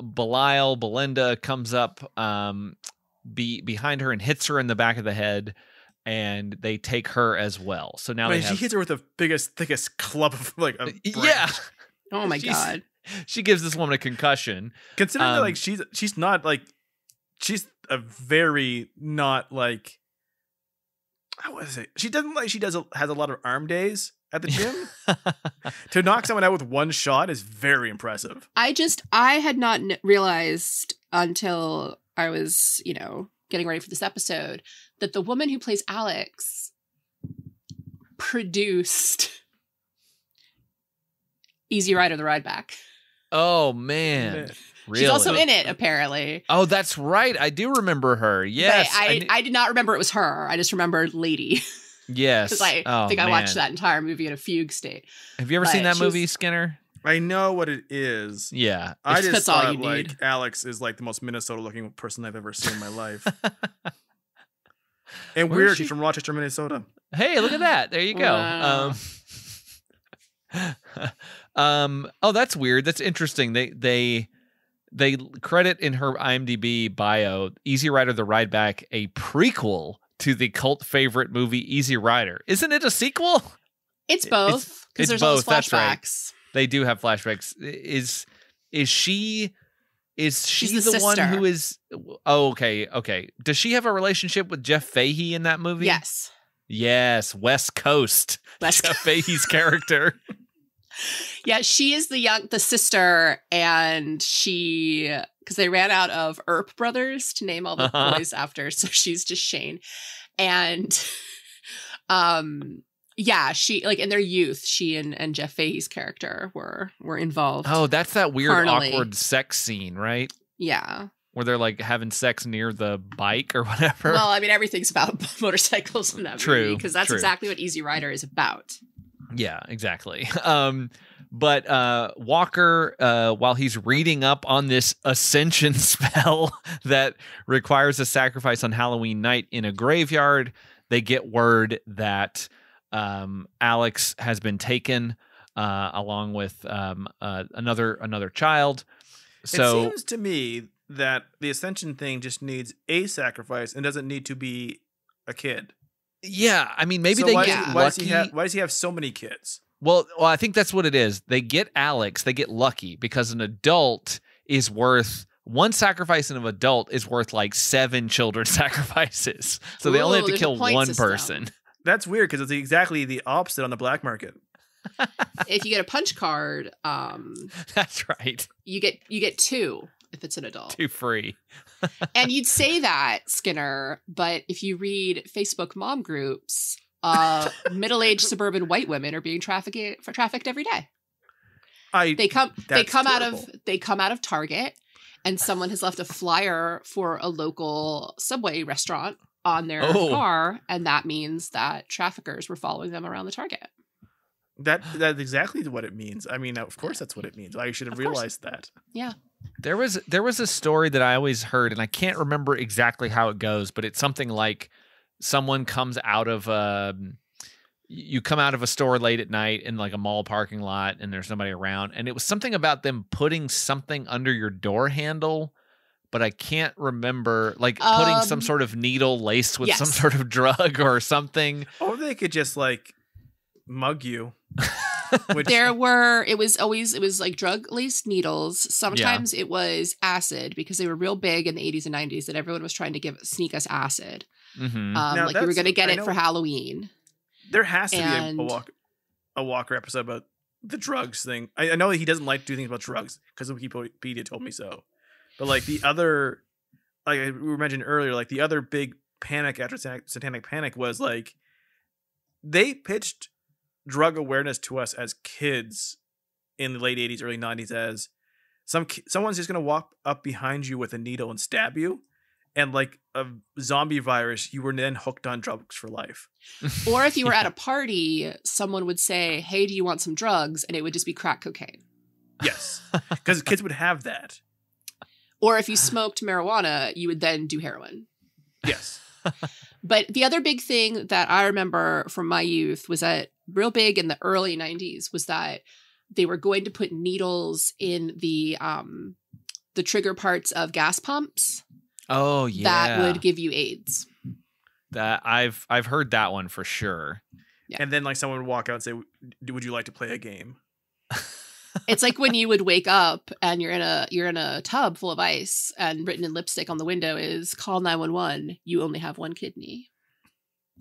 Belinda comes up behind her and hits her in the back of the head, and they take her as well. So now She hits her with the thickest club of like a branch. yeah. Oh my She's- God. She gives this woman a concussion. Considering that, like, she's not like, she's a very not like, how was it? She doesn't like, has a lot of arm days at the gym. To knock someone out with one shot is very impressive. I had not realized until I was, getting ready for this episode that the woman who plays Alex produced Easy Rider, the Ride Back. Oh man. Really? She's also in it, apparently. Oh, that's right. I do remember her. Yes. But I did not remember it was her. I just remembered Lady. yes. Because I think I watched that entire movie in a fugue state. Have you ever But seen that she was- movie, Skinner? I know what it is. Yeah. I just That's all thought you like need. Alex is like the most Minnesota looking person I've ever seen in my life. And Where is weird, she? she's from Rochester, Minnesota. Hey, look at that. There you go. Wow. Oh, that's weird. That's interesting. They credit in her IMDb bio Easy Rider the Ride Back a prequel to the cult favorite movie Easy Rider. Isn't it a sequel? It's both. it's Because there's all those both, that's right. flashbacks. They do have flashbacks. Is she She's the the one sister. who is Oh, okay. Does she have a relationship with Jeff Fahey in that movie? Yes. Yes, West Coast. West Jeff Fahey's character. Yeah, she is the sister, and because they ran out of Earp brothers to name all the boys after, so she's just Shane. And yeah, she in their youth, she and Jeff Fahey's character were involved. Oh, that's that weird Carnally. awkward sex scene, right? Yeah. Where they're like having sex near the bike or whatever. Well, I mean, everything's about motorcycles in that True, movie, because that's true. exactly what Easy Rider is about. Yeah, exactly. But Walker, while he's reading up on this ascension spell that requires a sacrifice on Halloween night in a graveyard, they get word that Alex has been taken along with another child. So it seems to me that the ascension thing just needs a sacrifice and doesn't need to be a kid. yeah, I mean, maybe So they why, get why lucky. why does he have so many kids? Well, I think that's what it is. They get Alex, they get lucky because an adult is worth one sacrifice of an adult is worth like 7 children sacrifices. So they only have to there's a kill point one system. person. That's weird because it's exactly the opposite on the black market. If you get a punch card, That's right. you get 2 if it's an adult. 2 free. And you'd say that, Skinner, but if you read Facebook mom groups, middle-aged suburban white women are being trafficked every day. They come out of Target, and someone has left a flyer for a local Subway restaurant on their car, and that means that traffickers were following them around the Target. That's exactly what it means. I mean, of course, that's what it means. I should have realized that. Yeah. There was a story that I always heard, and I can't remember exactly how it goes, but it's something like someone comes out of you come out of a store late at night in like a mall parking lot, and there's nobody around, and it was something about them putting something under your door handle, but I can't remember, like putting some sort of needle laced with some sort of drug or something. Or they could just like mug you. It was like drug laced needles. Sometimes it was acid because they were real big in the 80s and 90s that everyone was trying to sneak us acid. Mm-hmm. Like you were going to get it for Halloween. There has to be a Walker episode about the drugs thing. I know he doesn't like to do things about drugs because Wikipedia told me so. But like the other, like we were mentioned earlier, like the other big panic after Satanic Panic was like they pitched drug awareness to us as kids in the late 80s, early 90s as someone's just going to walk up behind you with a needle and stab you. And like a zombie virus, you were then hooked on drugs for life. Or if you were at a party, someone would say, "Hey, do you want some drugs?" And it would just be crack cocaine. Yes, because kids would have that. Or if you smoked marijuana, you would then do heroin. Yes. But the other big thing that I remember from my youth was that real big in the early 90s was that they were going to put needles in the trigger parts of gas pumps. Oh yeah, that would give you AIDS. That I've heard that one for sure. Yeah. And then like someone would walk out and say, "Would you like to play a game?" It's like when you would wake up and you're in a tub full of ice and written in lipstick on the window is "Call 911. You only have one kidney."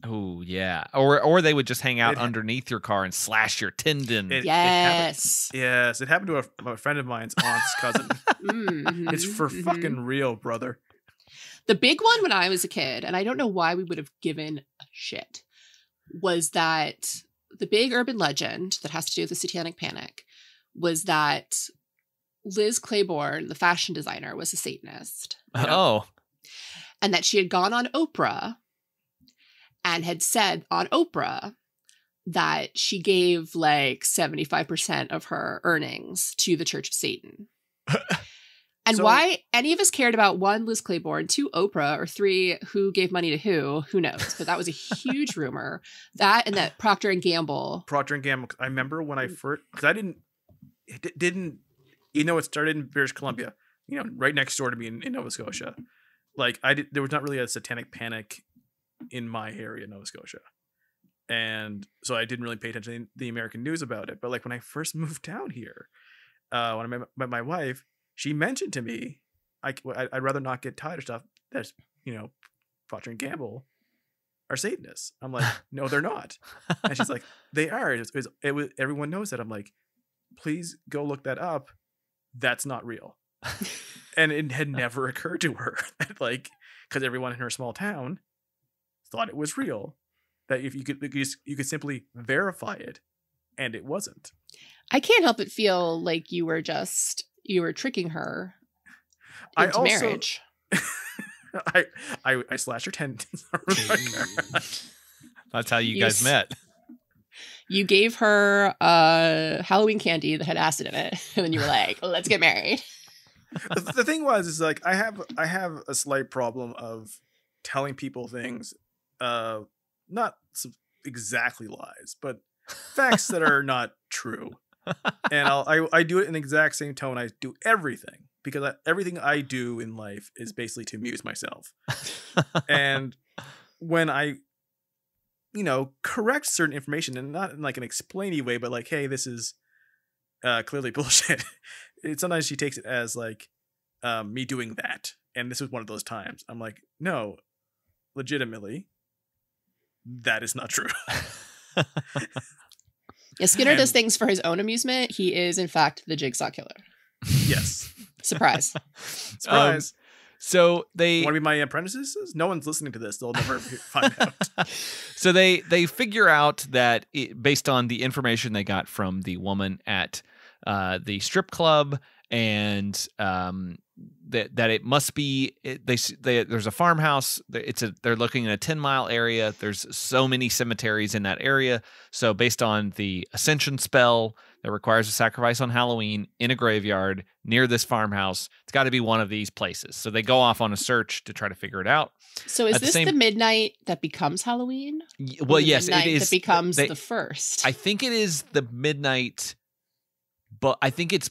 Oh yeah, or they would just hang out underneath your car and slash your tendon. Yes, it happened to a friend of mine's aunt's cousin. Mm-hmm, it's for fucking real, brother. The big one when I was a kid, and I don't know why we would have given a shit, was that the big urban legend that has to do with the Satanic Panic was that Liz Claiborne, the fashion designer, was a Satanist. Oh. And that she had gone on Oprah and had said on Oprah that she gave like 75% of her earnings to the Church of Satan. And why any of us cared about 1, Liz Claiborne, 2, Oprah, or 3, who gave money to who knows? But that was a huge rumor. That and that Procter & Gamble. Procter & Gamble. I remember when I first, because I didn't, it started in British Columbia, right next door to me in Nova Scotia. Like there was not really a Satanic Panic in my area, Nova Scotia. And so I didn't really pay attention to the American news about it. But like when I first moved down here, when I met my wife, she mentioned to me, I'd rather not get tied or stuff. That's, Procter & Gamble are Satanists. I'm like, no, they're not. And she's like, they are. Everyone knows that. I'm like, please go look that up. That's not real. And it had never occurred to her that because everyone in her small town thought it was real, that if you could simply verify it, and it wasn't. I can't help but feel like you were tricking her into marriage. I slashed her tendons. That's how you guys met. You gave her Halloween candy that had acid in it, and then you were like, "Let's get married." The thing is like I have a slight problem of telling people things, not exactly lies, but facts that are not true. And I do it in the exact same tone I do everything, because everything I do in life is basically to amuse myself. And when I, correct certain information, and not in like an explainy way, but like, hey, this is clearly bullshit. Sometimes she takes it as like me doing that, and this was one of those times. I'm like, no, legitimately, that is not true. Yeah, Skinner does things for his own amusement. He is, in fact, the Jigsaw Killer. Yes. Surprise. Surprise. So they want to be my apprentices? No one's listening to this. They'll never find out. So they figure out that based on the information they got from the woman at the strip club, and that it must be there's a farmhouse. They're looking in a 10-mile area. There's so many cemeteries in that area. So based on the ascension spell that requires a sacrifice on Halloween in a graveyard near this farmhouse, it's got to be one of these places. So they go off on a search to try to figure it out. So is this the midnight that becomes Halloween? Well, yes, it is. That becomes the first. I think it is the midnight, but I think it's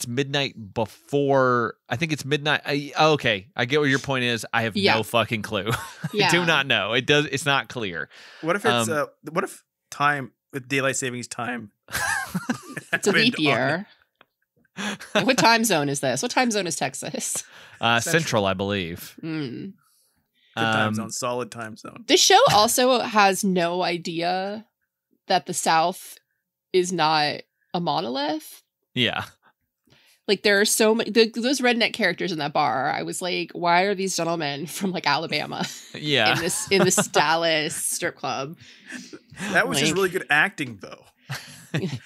midnight before. I think it's midnight. Okay, I get what your point is. I have no fucking clue. I do not know. It's not clear. What if it's what if time with daylight savings time? It's a leap year. What time zone is this? What time zone is Texas? Central, I believe. Good time zone, solid time zone. This show also has no idea that the South is not a monolith. Yeah. Like there are so many those redneck characters in that bar. I was like, why are these gentlemen from like Alabama? Yeah. in this Dallas strip club. That was just really good acting though.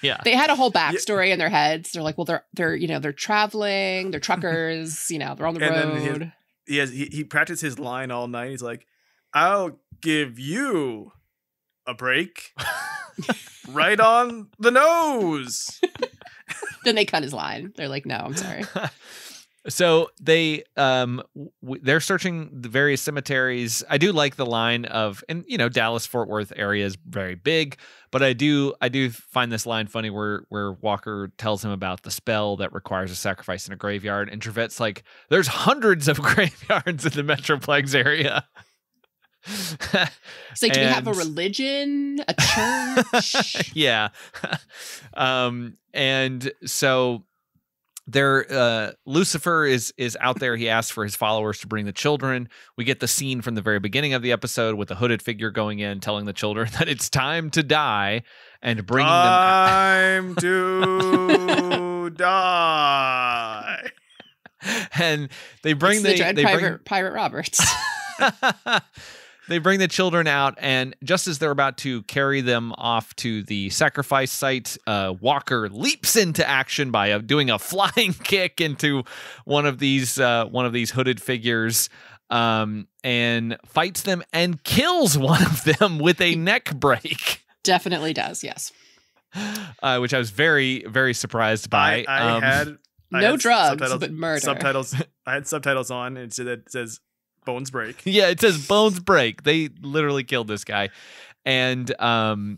Yeah. They had a whole backstory in their heads. They're like, well, they're traveling, they're truckers, they're on the road. He practiced his line all night. He's like, I'll give you a break. Right on the nose. Then they cut his line. They're like, no, I'm sorry. So they're searching the various cemeteries. I do like the line of, and Dallas Fort Worth area is very big, but I do find this line funny where Walker tells him about the spell that requires a sacrifice in a graveyard, and Trevette's like, there's hundreds of graveyards in the Metroplex area. It's like, do we have a religion, a church? Yeah. And so Lucifer is out there. He asks for his followers to bring the children. We get the scene from the very beginning of the episode with the hooded figure going in, telling the children that it's time to die, and bringing them time to die. And they bring Pirate Roberts. They bring the children out, and just as they're about to carry them off to the sacrifice site, Walker leaps into action by doing a flying kick into one of these hooded figures, and fights them and kills one of them with a neck break. Definitely does, yes. Which I was very, very surprised by. I had drugs, but murder. Subtitles. I had subtitles on, and it says bones break. Yeah, it says bones break. They literally killed this guy. And the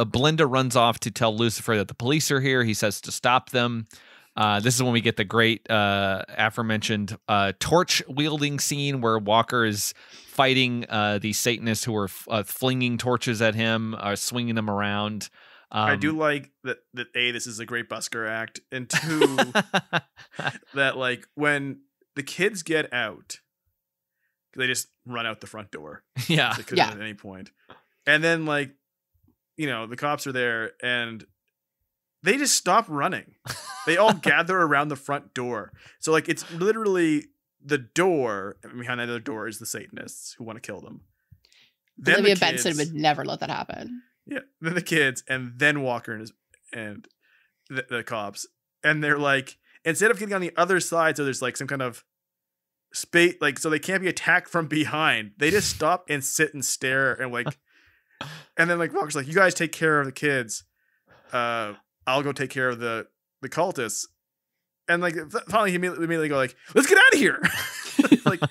Belinda runs off to tell Lucifer that the police are here. He says to stop them. This is when we get the great aforementioned torch-wielding scene where Walker is fighting these Satanists who are flinging torches at him, swinging them around. I do like that A, this is a great busker act, and two, that like when the kids get out, they just run out the front door. Yeah. They could at any point. And then like, the cops are there and they just stop running. They all gather around the front door. So like it's literally the door, and behind that other door is the Satanists who want to kill them. Then Olivia Benson would never let that happen. Yeah. Then the kids, and then Walker and the cops. And they're like, instead of getting on the other side, so there's like some kind of space, like, so they can't be attacked from behind, they just stop and sit and stare and like And then like Walker's like, you guys take care of the kids. I'll go take care of the cultists. And like finally he immediately go like, let's get out of here. Like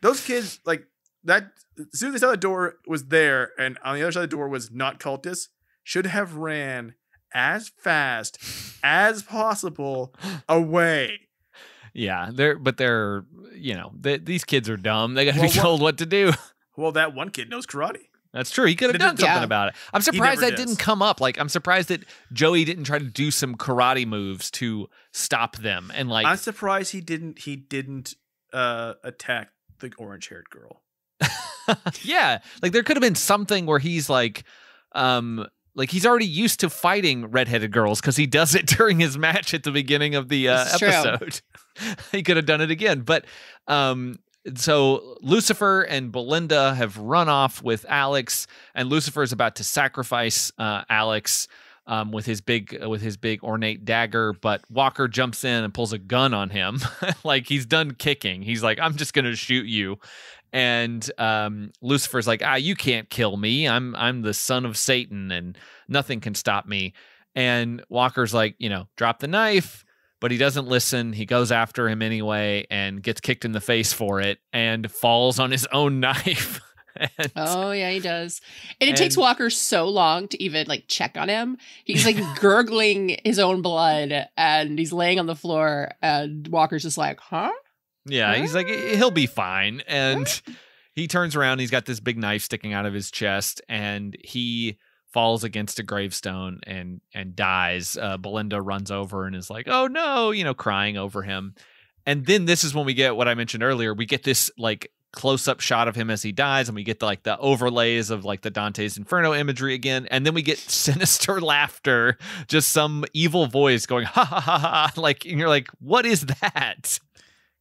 those kids, like that as soon as they saw the door was there and on the other side of the door was not cultists, should have ran as fast as possible away. Yeah, they're these kids are dumb. They got to be told what to do. Well, that one kid knows karate. That's true. He could have done something about it. I'm surprised that does. didn't come up. Like, I'm surprised that Joey didn't try to do some karate moves to stop them. And like, I'm surprised he didn't attack the orange-haired girl. Yeah, like there could have been something where he's like he's already used to fighting redheaded girls because he does it during his match at the beginning of the episode. He could have done it again, but so Lucifer and Belinda have run off with Alex, and Lucifer is about to sacrifice Alex with his big ornate dagger, but Walker jumps in and pulls a gun on him. Like he's done kicking. He's like, I'm just gonna shoot you. And Lucifer's like, you can't kill me. I'm the son of Satan, and nothing can stop me. And Walker's like, drop the knife. But he doesn't listen. He goes after him anyway and gets kicked in the face for it and falls on his own knife. Oh, yeah, he does. And it takes Walker so long to even like check on him. He's like gurgling his own blood and he's laying on the floor and Walker's just like, huh? Yeah, he's like, he'll be fine. And he turns around. He's got this big knife sticking out of his chest and he falls against a gravestone and dies. Belinda runs over and is like, oh no, crying over him. And then this is when we get what I mentioned earlier. We get this like close-up shot of him as he dies, and we get the overlays of like the Dante's Inferno imagery again. And then we get sinister laughter, just some evil voice going, ha ha ha ha. Like, and you're like, what is that?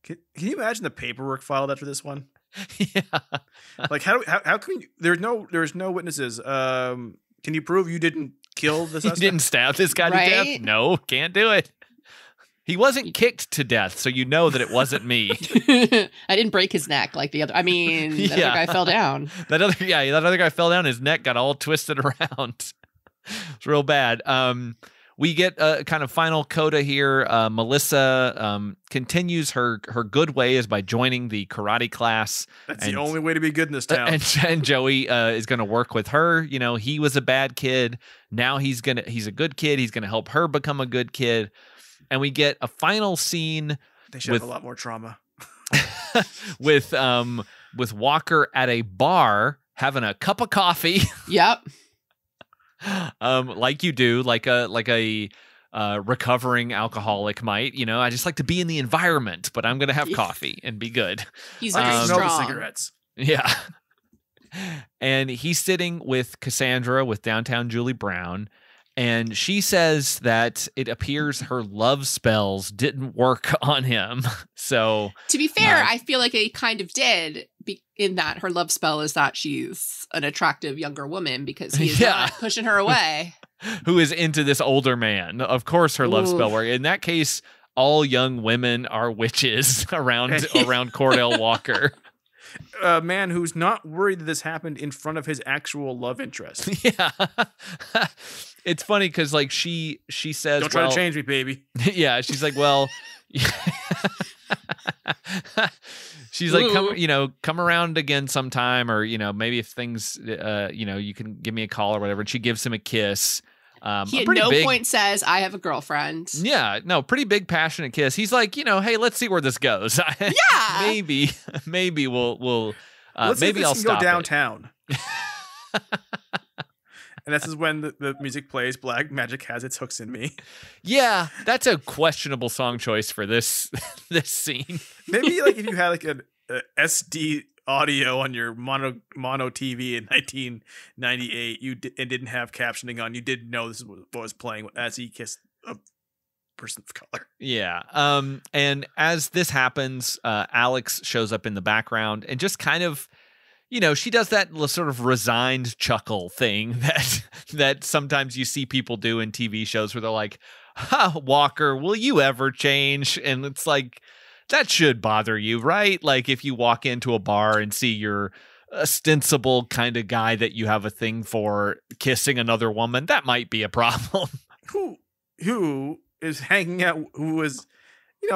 Can you imagine the paperwork filed after this one? Yeah. Like how can you, there's no witnesses. Can you prove you didn't kill the suspect? You didn't stab this guy to death? No, can't do it. He wasn't kicked to death, so you know that it wasn't me. I didn't break his neck like the other. I mean, that other guy fell down. That other guy fell down. His neck got all twisted around. It's real bad. We get a kind of final coda here. Melissa continues her good ways by joining the karate class. That's the only way to be good in this town. And Joey is going to work with her. He was a bad kid. Now he's a good kid. He's going to help her become a good kid. And we get a final scene. They should have a lot more trauma. with Walker at a bar having a cup of coffee. Yep. Like you do, like a recovering alcoholic might. I just like to be in the environment, but I'm gonna have coffee and be good. He's very strong. Cigarettes. Yeah. And he's sitting with Cassandra, with downtown Julie Brown, and she says that it appears her love spells didn't work on him. So to be fair, I feel like it kind of did. In that her love spell is that she's an attractive younger woman because he is not pushing her away. Who is into this older man. Of course her love spell works. In that case, all young women are witches around Cordell Walker. A man who's not worried that this happened in front of his actual love interest. Yeah. It's funny because like she says, don't try to change me, baby. Yeah, she's like, well, she's like, come around again sometime, or maybe if things, you can give me a call or whatever. And she gives him a kiss. He at no point says, "I have a girlfriend." Yeah, no, pretty big, passionate kiss. He's like, hey, let's see where this goes. Yeah, maybe we'll let's maybe see if I'll this stop can go downtown. And this is when the music plays. Black Magic Has Its Hooks in Me. Yeah, that's a questionable song choice for this scene. Maybe like if you had like a SD audio on your mono TV in 1998, and didn't have captioning on, you did know this is what was playing as he kissed a person of color. Yeah. And as this happens, Alex shows up in the background and just kind of, she does that sort of resigned chuckle thing that sometimes you see people do in TV shows where they're like, Walker, will you ever change? And it's like, that should bother you, right? Like if you walk into a bar and see your ostensible kind of guy that you have a thing for kissing another woman, that might be a problem. Who is hanging out? Who is,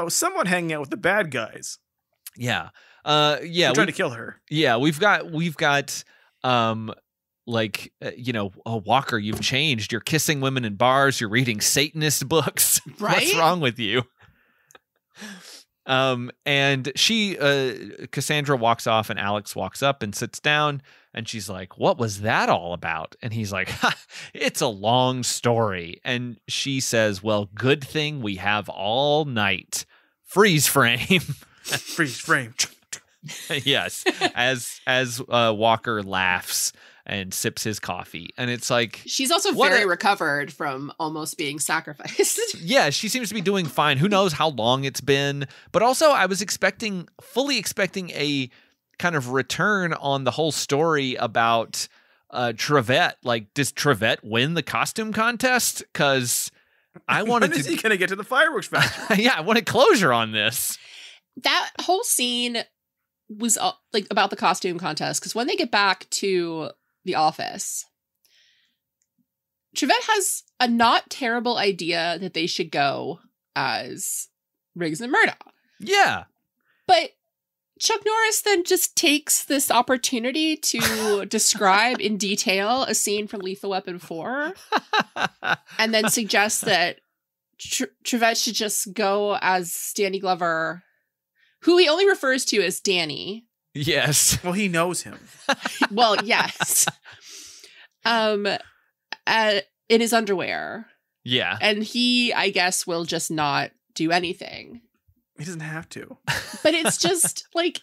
someone hanging out with the bad guys? Yeah. We're trying to kill her. Yeah, we've got Walker, you've changed. You're kissing women in bars. You're reading Satanist books. Right? What's wrong with you? And Cassandra walks off and Alex walks up and sits down and she's like, what was that all about? And he's like, it's a long story. And she says, well, good thing we have all night. Freeze frame. Freeze frame. Yes. As Walker laughs and sips his coffee. And it's like, she's also very recovered from almost being sacrificed. Yeah, she seems to be doing fine. Who knows how long it's been. But also I was fully expecting a kind of return on the whole story about Trevette. Like, does Trevette win the costume contest? Because I wanted when is he going to get to the fireworks factory? Yeah, I wanted closure on this. That whole scene was about the costume contest, because when they get back to the office, Trevette has a not terrible idea that they should go as Riggs and Murdoch. Yeah. But Chuck Norris then just takes this opportunity to describe in detail a scene from Lethal Weapon 4 and then suggests that Trevette should just go as Danny Glover, who he only refers to as Danny. Yes. Well, he knows him. Well, yes. In his underwear. Yeah. And he, I guess, will just not do anything. He doesn't have to. But it's just like,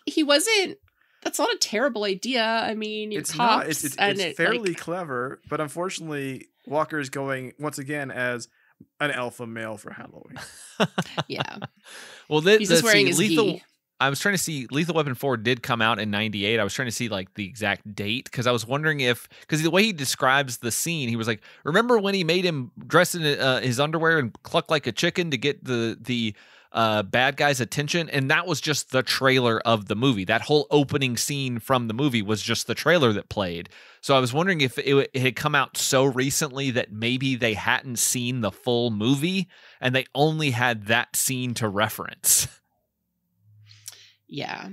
that's not a terrible idea. I mean, you're it's cops. It's fairly clever, but unfortunately, Walker is going once again as an alpha male for Halloween. Yeah. Well, he's just wearing his gi. I was trying to see, Lethal Weapon 4 did come out in 98. I was trying to see like the exact date, because I was wondering because the way he describes the scene, he was like, remember when he made him dress in his underwear and cluck like a chicken to get the bad guy's attention? And that was just the trailer of the movie. That whole opening scene from the movie was just the trailer that played. So I was wondering if it had come out so recently that maybe they hadn't seen the full movie and they only had that scene to reference. Yeah.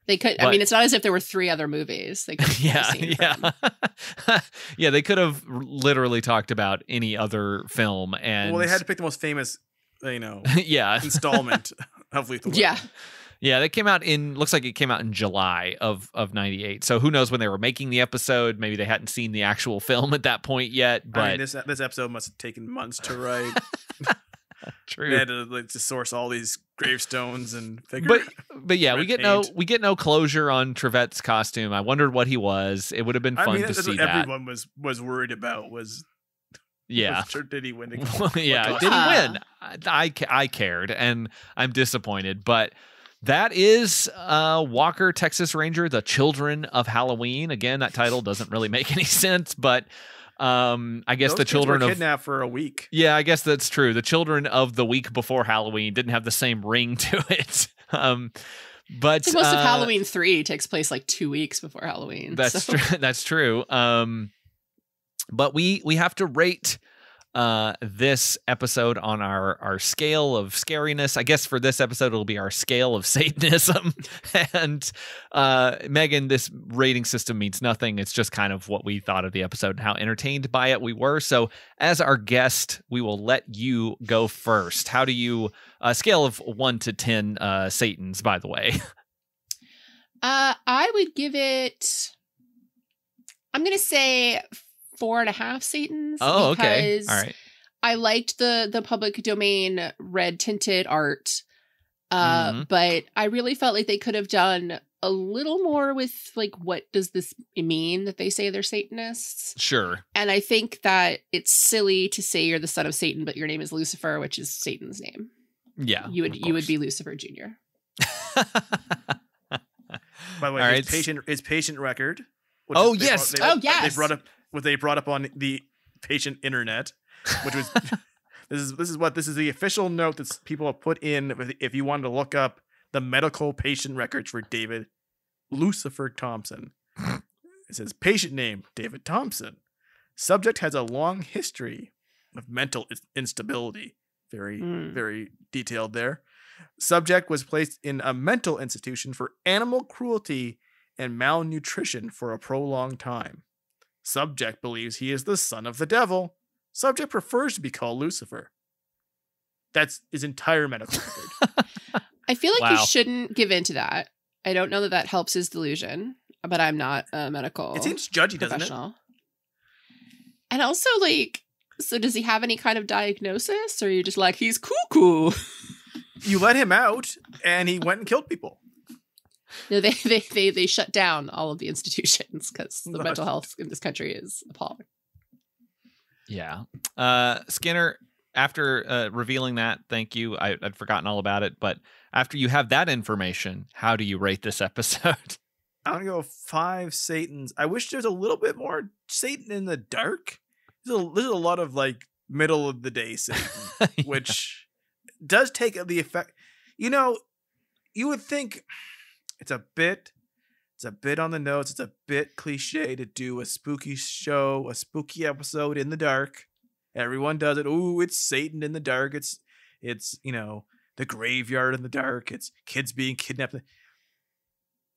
They could, I mean, it's not as if there were 3 other movies. They could yeah. Yeah, they could have literally talked about any other film. And well, they had to pick the most famous, yeah, installment of Lethal Weapon. Yeah. Yeah, that looks like it came out in July of 98. So who knows when they were making the episode? Maybe they hadn't seen the actual film at that point yet. But I mean, this episode must have taken months to write. True. They had to source all these gravestones and figure. But yeah, we get no closure on Trevette's costume. I wondered what he was. It would have been fun to see that. Everyone was worried about was. Yeah. Did he win? Yeah. Did he win? I cared, and I'm disappointed. But that is Walker, Texas Ranger, The Children of Halloween. Again, that title doesn't really make any sense, but I guess those the children were of kidnapped for a week. Yeah, I guess that's true. The children of the week before Halloween didn't have the same ring to it. But so most of Halloween 3 takes place like 2 weeks before Halloween. That's true. That's true. But we have to rate this episode on our scale of scariness. I guess for this episode it'll be our scale of Satanism. And Megan, this rating system means nothing. It's just kind of what we thought of the episode and how entertained by it we were. So as our guest, we will let you go first. How do you scale of 1 to 10 Satans, by the way? I would give it, I'm gonna say 4.5 Satans. Oh, okay. All right. I liked the public domain red tinted art, but I really felt like they could have done a little more with like, what does this mean that they say they're Satanists? Sure. And I think that it's silly to say you're the son of Satan, but your name is Lucifer, which is Satan's name. Yeah, you would be Lucifer Jr. By the way, right. His patient record. Oh yes. Yes. They brought up on the patient internet, which was this is the official note that people have put in if you wanted to look up the medical patient records for David Lucifer Thompson. It says patient name, David Thompson. Subject has a long history of mental instability. Very, very detailed there. Subject was placed in a mental institution for animal cruelty and malnutrition for a prolonged time. Subject believes he is the son of the devil. Subject prefers to be called Lucifer. That's his entire medical record. I feel like Wow. you shouldn't give in to that. I don't know that that helps his delusion, but I'm not a medical It seems judgy, doesn't it? professional. And also, like, so does he have any kind of diagnosis, or are you just like, he's cuckoo? You let him out, and he went and killed people. No, they shut down all of the institutions because the No. mental health in this country is appalling. Yeah. Skinner, after revealing that, thank you. I'd forgotten all about it. But after you have that information, how do you rate this episode? I'm going to go 5 Satans. I wish there's a little bit more Satan in the dark. There's a lot of, like, middle of the day Satan, which does take the effect. You know, you would think it's a bit on the nose. It's a bit cliche to do a spooky show, a spooky episode in the dark. Everyone does it. Ooh, it's Satan in the dark. It's you know, the graveyard in the dark. It's kids being kidnapped.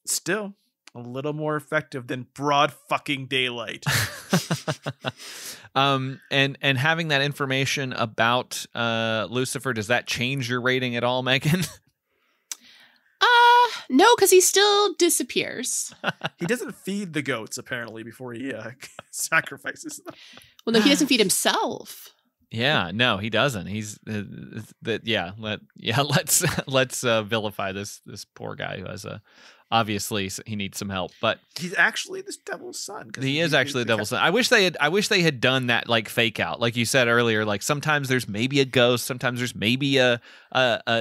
Still a little more effective than broad fucking daylight. And having that information about Lucifer, does that change your rating at all, Megan? No, because he still disappears. He doesn't feed the goats apparently before he sacrifices them. Well, no, he doesn't feed himself. Yeah, no, he doesn't. He's let's vilify this poor guy who has obviously he needs some help, but He's actually this devil's son. he is actually the devil's son. I wish they had done that, like, fake out, like you said earlier. Like, sometimes there's maybe a ghost, sometimes there's maybe a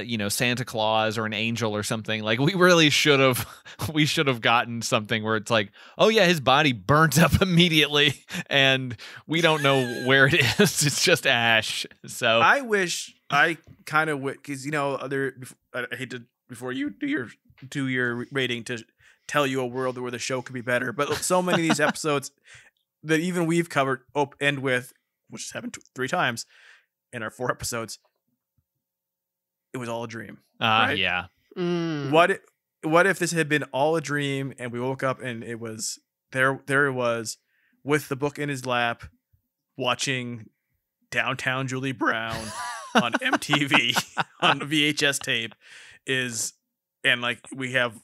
you know, Santa Claus or an angel or something. Like, we really should have gotten something where it's like, oh yeah, his body burns up immediately and we don't know where it is. It's just ash. So I wish I kind of would, because, you know, I hate to, before you do your rating, to tell you a world where the show could be better, but so many of these episodes that even we've covered end with, which has happened 3 times in our 4 episodes, it was all a dream. Right? yeah. What if this had been all a dream and we woke up and it was there it was with the book in his lap watching Downtown Julie Brown on MTV on a VHS tape, and like we have,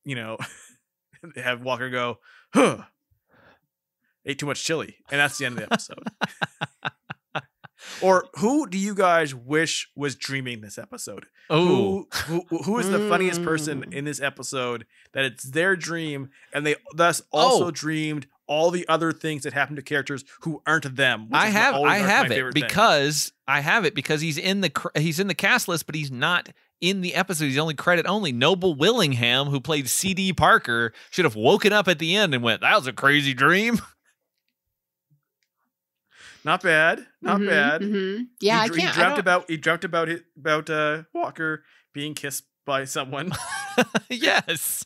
you know, have Walker go, huh, ate too much chili, and that's the end of the episode. Or who do you guys wish was dreaming this episode? Oh, Who is the funniest person in this episode that it's their dream and they thus also dreamed all the other things that happen to characters who aren't them? I have it because he's in the cast list, but he's not in the episode. He's only credit only. Noble Willingham, who played C.D. Parker, should have woken up at the end and went, "That was a crazy dream." Not bad. Not bad. Mm-hmm. Yeah, He dreamt about Walker being kissed by someone. Yes.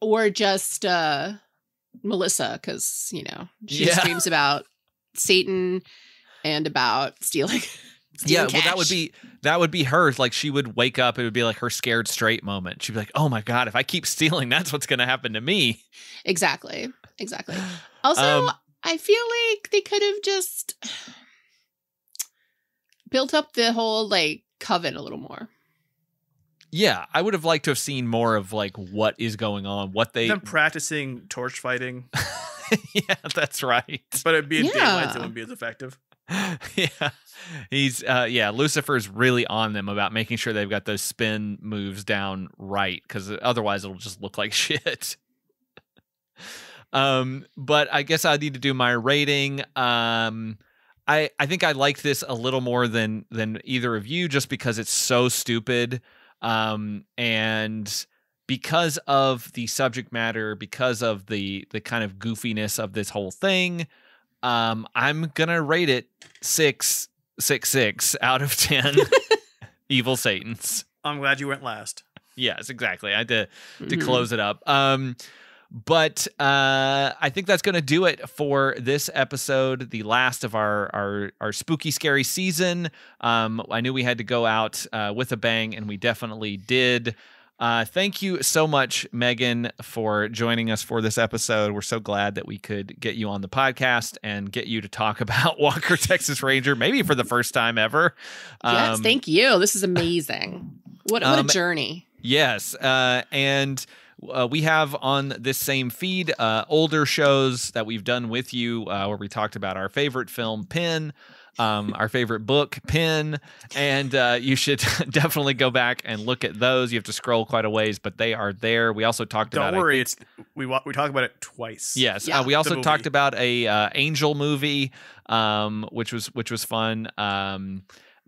Or just Melissa, because, you know, she just dreams about Satan and about stealing Well, cash. that would be her. Like, she would wake up, it would be like her scared straight moment. She'd be like, "Oh my god, if I keep stealing, that's what's going to happen to me." Exactly. Also, I feel like they could have just built up the whole, like, coven a little more. Yeah, I would have liked to have seen more of, like, what is going on, what them practicing torch fighting. Yeah, that's right. But it'd be in daylight, so it wouldn't be as effective. Yeah. He's Lucifer's really on them about making sure they've got those spin moves down right, because otherwise it'll just look like shit. But I guess I need to do my rating. I think I liked this a little more than either of you, just because it's so stupid. And because of the subject matter, because of the kind of goofiness of this whole thing, I'm gonna rate it 6.66 out of 10 evil Satans. I'm glad you went last. Yes, exactly. I had to close it up. But I think that's going to do it for this episode, the last of our spooky, scary season. I knew we had to go out with a bang, and we definitely did. Thank you so much, Megan, for joining us for this episode. We're so glad that we could get you on the podcast and get you to talk about Walker, Texas Ranger, maybe for the first time ever. Yes, thank you. This is amazing. What a journey. Yes, and we have on this same feed older shows that we've done with you where we talked about our favorite film, Pin, our favorite book, Pin, and you should definitely go back and look at those. You have to scroll quite a ways, but they are there. We also talked about... Don't worry, we talked about it twice. Yes, we also talked about a Angel movie, which was fun.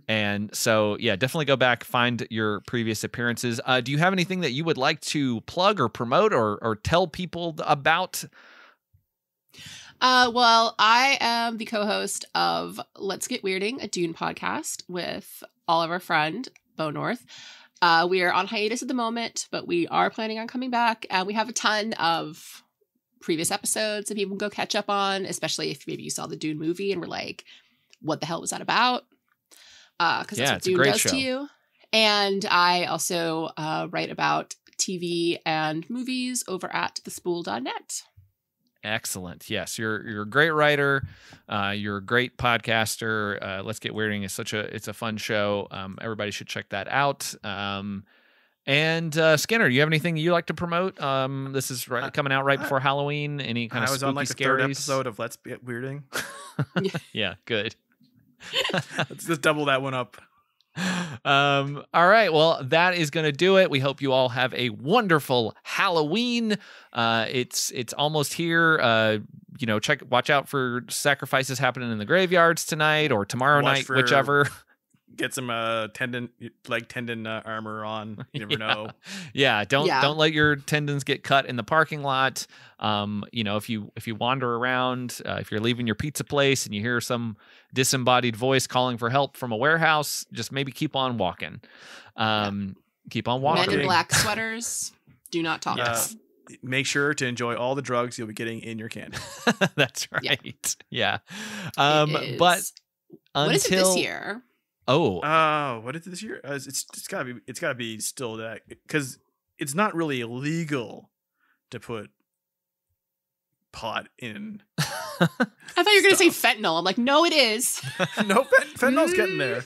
And so, yeah, definitely go back, find your previous appearances. Do you have anything that you would like to plug or promote or tell people about? Well, I am the co-host of Let's Get Weirding, a Dune podcast with Oliver friend, Bo North. We are on hiatus at the moment, but we are planning on coming back. And we have a ton of previous episodes that people can go catch up on, especially if maybe you saw the Dune movie and were like, what the hell was that about? Because that's what Dune does to you. And I also write about TV and movies over at thespool.net. Excellent. Yes, you're a great writer. You're a great podcaster. Let's Get Weirding is it's a fun show. Everybody should check that out. And Skinner, do you have anything you like to promote? This is coming out right before Halloween. Any kind of spooky, I was on like the scaries? third episode of Let's Get Weirding. Yeah, good. Let's just double that one up. All right, well, that is going to do it. We hope you all have a wonderful Halloween. It's almost here. Watch out for sacrifices happening in the graveyards tonight or tomorrow night, whichever. Get some tendon armor on. You never know. Yeah, don't let your tendons get cut in the parking lot. If you wander around, if you're leaving your pizza place and you hear some disembodied voice calling for help from a warehouse, just maybe keep on walking. Keep on walking. Men in black sweaters, do not talk. Yes. Make sure to enjoy all the drugs you'll be getting in your candy. That's right. Yeah. But what is it this year? Oh, what is it this year? It's gotta be still that, because it's not really illegal to put pot in. I thought you were gonna say fentanyl. I'm like, no, it is. No, fentanyl's getting there.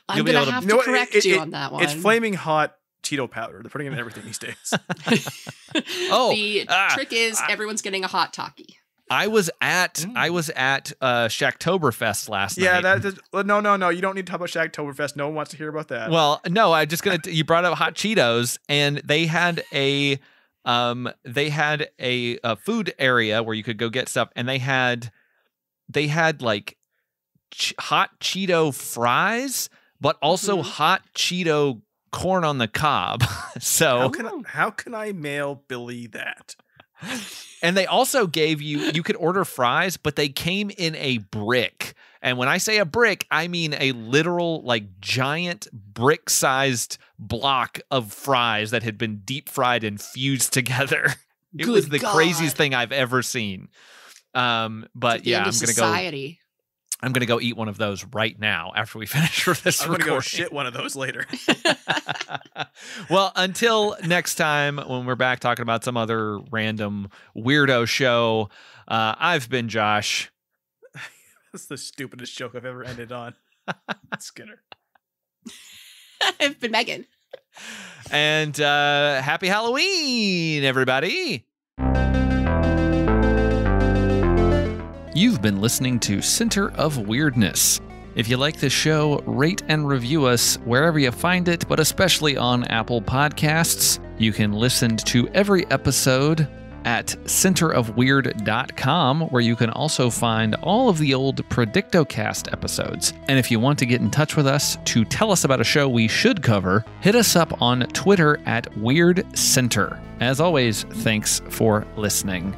I'm gonna have to correct you on that one. It's flaming hot Cheeto powder. They're putting it in everything these days. The trick is everyone's getting a hot Taki. I was at Shacktoberfest last night. Yeah, no. You don't need to talk about Shacktoberfest. No one wants to hear about that. Well, no, I'm just you brought up hot Cheetos, and they had a food area where you could go get stuff, and they had like hot Cheeto fries, but also hot Cheeto corn on the cob. So how can I mail Billy that? And they also gave you could order fries, but they came in a brick. And when I say a brick, I mean a literal, like, giant brick-sized block of fries that had been deep fried and fused together. It was the craziest thing I've ever seen. But yeah, I'm gonna go eat one of those right now after we finish with this recording. I'm gonna go shit one of those later. Well, until next time when we're back talking about some other random weirdo show, I've been Josh. That's the stupidest joke I've ever ended on. Skinner. I've been Megan. And happy Halloween, everybody. You've been listening to Center of Weirdness. If you like this show, rate and review us wherever you find it, but especially on Apple Podcasts. You can listen to every episode at centerofweird.com, where you can also find all of the old Predictocast episodes. And if you want to get in touch with us to tell us about a show we should cover, hit us up on Twitter at WeirdCenter. As always, thanks for listening.